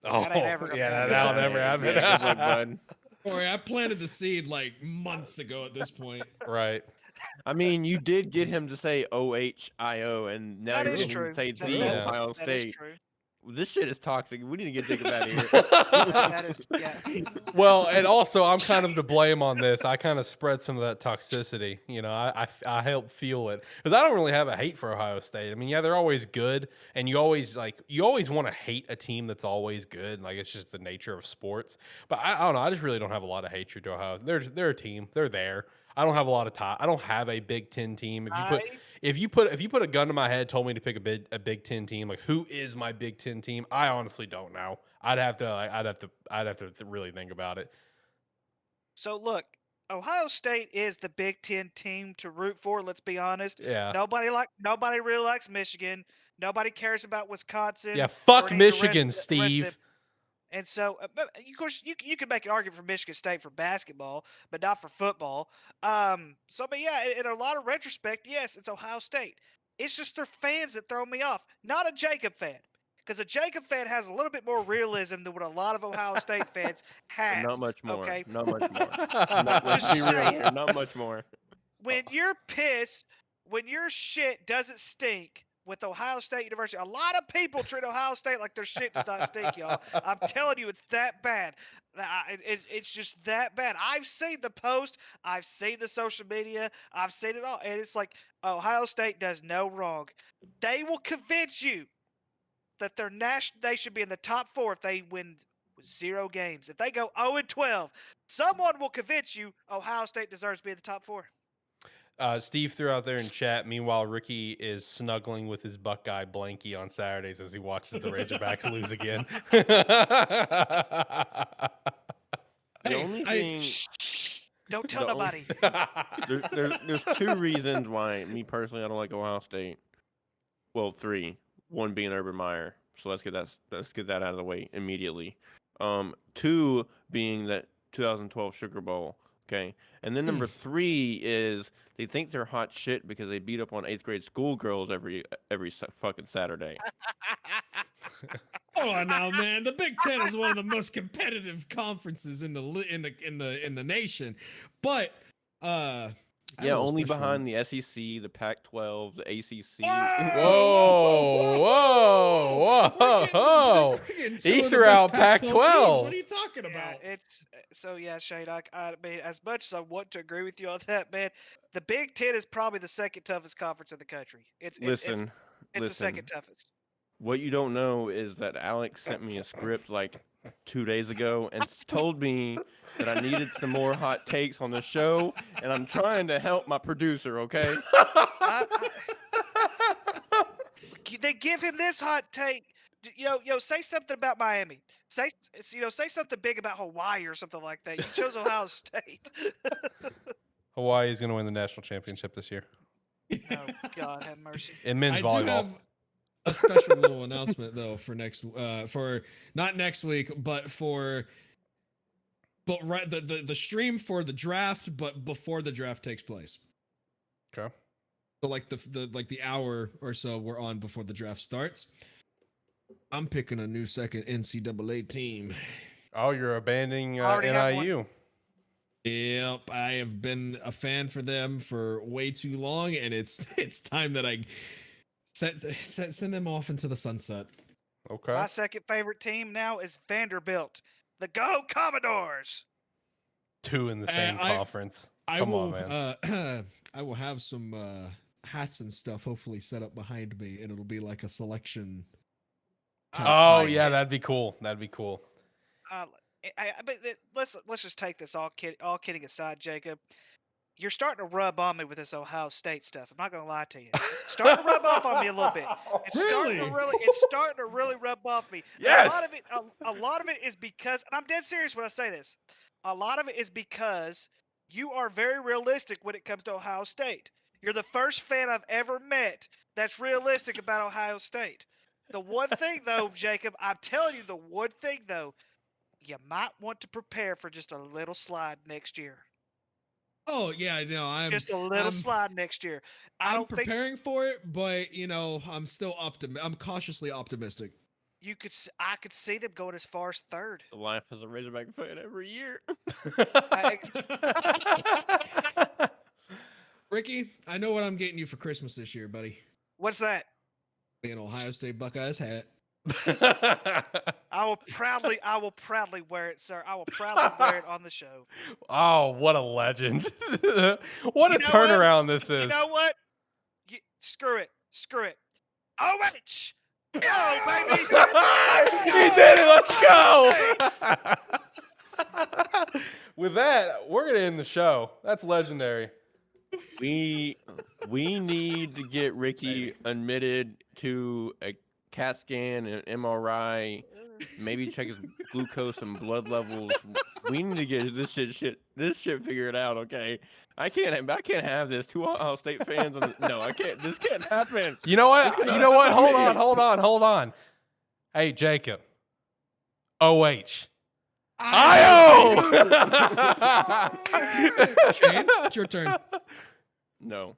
Oh, That ain't ever gonna yeah, happen. that'll never happen. Yeah, good luck, bud. Don't worry, I planted the seed like months ago at this point. Right. I mean, you did get him to say OHIO, and now That you're is getting him true. to say That- the that- Ohio That is State. true. This shit is toxic. We need to get Jacob out of here. That is yeah. Well, and also I'm kind of to blame on this. I kind of spread some of that toxicity. You know, I helped fuel it because I don't really have a hate for Ohio State. I mean, yeah, they're always good, and you always want to hate a team that's always good. Like it's just the nature of sports. But I don't know. I just really don't have a lot of hatred to Ohio. They're a team. They're there. I don't have a lot of I don't have a Big Ten team. If you put a gun to my head, told me to pick a Big Ten team, like who is my Big Ten team? I honestly don't know. I'd have to really think about it. So look, Ohio State is the Big Ten team to root for. Let's be honest. Yeah. Nobody really likes Michigan. Nobody cares about Wisconsin. Yeah. or Fuck any of the Michigan, rest of them. Steve. And so, but of course, you could make an argument for Michigan State for basketball, but not for football. But yeah, in a lot of retrospect, yes, it's Ohio State. It's just their fans that throw me off, not a Jacob fan. Because a Jacob fan has a little bit more realism than what a lot of Ohio State fans have. Not much more. Okay. Not much more. Let's Just be real saying. here. Not much more. When you're pissed, when your shit doesn't stink with Ohio State University, a lot of people treat Ohio State like their shit does not stink, y'all. I'm telling you, it's that bad. It's just that bad. I've seen the post, I've seen the social media, I've seen it all, and it's like Ohio State does no wrong. They will convince you that they should be in the top 4 if they win 0 games. If they go 0-12, someone will convince you Ohio State deserves to be in the top 4. Steve threw out there in chat. Meanwhile, Ricky is snuggling with his Buckeye blankie on Saturdays as he watches the Razorbacks lose again. The only thing, Don't tell The nobody. there's 2 reasons why me personally I don't like Ohio State. Well, 3. One being Urban Meyer. So let's get that out of the way immediately. 2 being that 2012 Sugar Bowl. Okay, and then number 3 is they think they're hot shit because they beat up on 8th grade schoolgirls every fucking Saturday. Hold on now, man. The Big Ten is one of the most competitive conferences in the nation, but Yeah, only behind the SEC, the Pac-12, the ACC. Whoa. He threw out Pac-12. What are you talking Yeah, about? Shane. I mean, as much as I want to agree with you on that, man, the Big Ten is probably the second toughest conference in the country. It's the second toughest. What you don't know is that Alex sent me a script like 2 days ago and told me that I needed some more hot takes on the show, and I'm trying to help my producer, okay? They give him this hot take. Say something about Miami. Say something big about Hawaii or something like that. You chose Ohio State. Hawaii is going to win the national championship this year Oh God, have mercy. in men's I do volleyball. have a special little announcement though for not next week, but right the stream for the draft, but before the draft takes place. Okay. So like the hour or so we're on before the draft starts. I'm picking a new second NCAA team. Oh, you're abandoning Already have one. NIU. Yep, I have been a fan for them for way too long, and it's time that I send them off into the sunset. Okay. My second favorite team now is Vanderbilt. The Go Commodores. 2 in the same conference. Come on, man. I will have some hats and stuff hopefully set up behind me, and it'll be like a selection. Oh yeah, that'd be cool. That'd be cool. But let's just take this all kidding aside, Jacob. You're starting to rub on me with this Ohio State stuff. I'm not gonna lie to you. Starting to rub off on me a little bit. It's starting to really rub off me. Yes. A lot of it is because, and I'm dead serious when I say this. A lot of it is because you are very realistic when it comes to Ohio State. You're the first fan I've ever met that's realistic about Ohio State. The one thing, though, Jacob, I'm telling you, the one thing, though, you might want to prepare for just a little slide next year. Oh yeah, no, Just a little I'm slide next year. I I'm don't think preparing for it, but I'm still I'm cautiously optimistic. you could. I could see them going as far as third. Life as a Razorback fan every year. Ricky, I know what I'm getting you for Christmas this year, buddy. What's that? An Ohio State Buckeyes hat. I will proudly wear it, sir. I will proudly wear it on the show. Oh, what a legend. What You a know what? turnaround this is. You know what? Screw it. Screw it. OH! Go, baby! He did it. Let's go. With that, we're going to end the show. That's legendary. We need to get Ricky admitted to a CAT scan and MRI. Maybe check his glucose and blood levels. We need to get this shit figured out. Okay, I can't have this. Two Ohio State fans. No, I can't. This can't happen. You know what? Hold on. Hey, Jacob. OH. IO! Shane, it's your turn. No,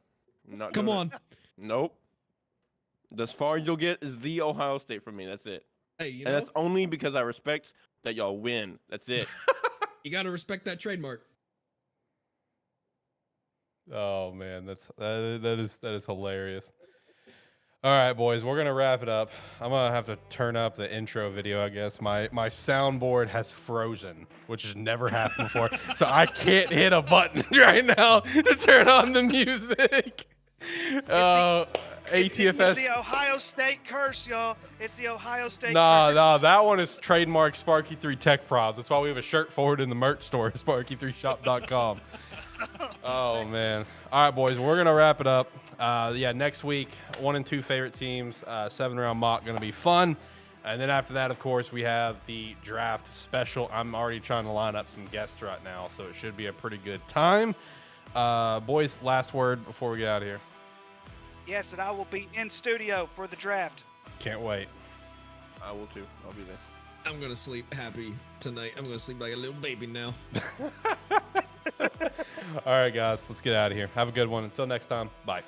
I'm not. Come doing on. it. Nope. As far as you'll get is the Ohio State from me. That's it. Hey, And that's only because I respect that y'all win. That's it. you got to respect that trademark. Oh man, that is hilarious. All right, boys, we're gonna wrap it up. I'm gonna have to turn up the intro video. I guess my soundboard has frozen, which has never happened before, so I can't hit a button right now to turn on the music. ATFS. It's the Ohio State curse, y'all. It's the Ohio State Nah, curse. that one is trademark Sparky3 Tech Props. That's why we have a shirt forward in the merch store, sparky3shop.com. Oh man! All right, boys, we're gonna wrap it up. Next week, 1 and 2 favorite teams, 7-round mock, gonna be fun. And then after that, of course, we have the draft special. I'm already trying to line up some guests right now, so it should be a pretty good time. Boys, last word before we get out of here. Yes, and I will be in studio for the draft. Can't wait. I will too. I'll be there. I'm gonna sleep happy tonight. I'm gonna sleep like a little baby now. All right, guys, let's get out of here. Have a good one. Until next time, bye.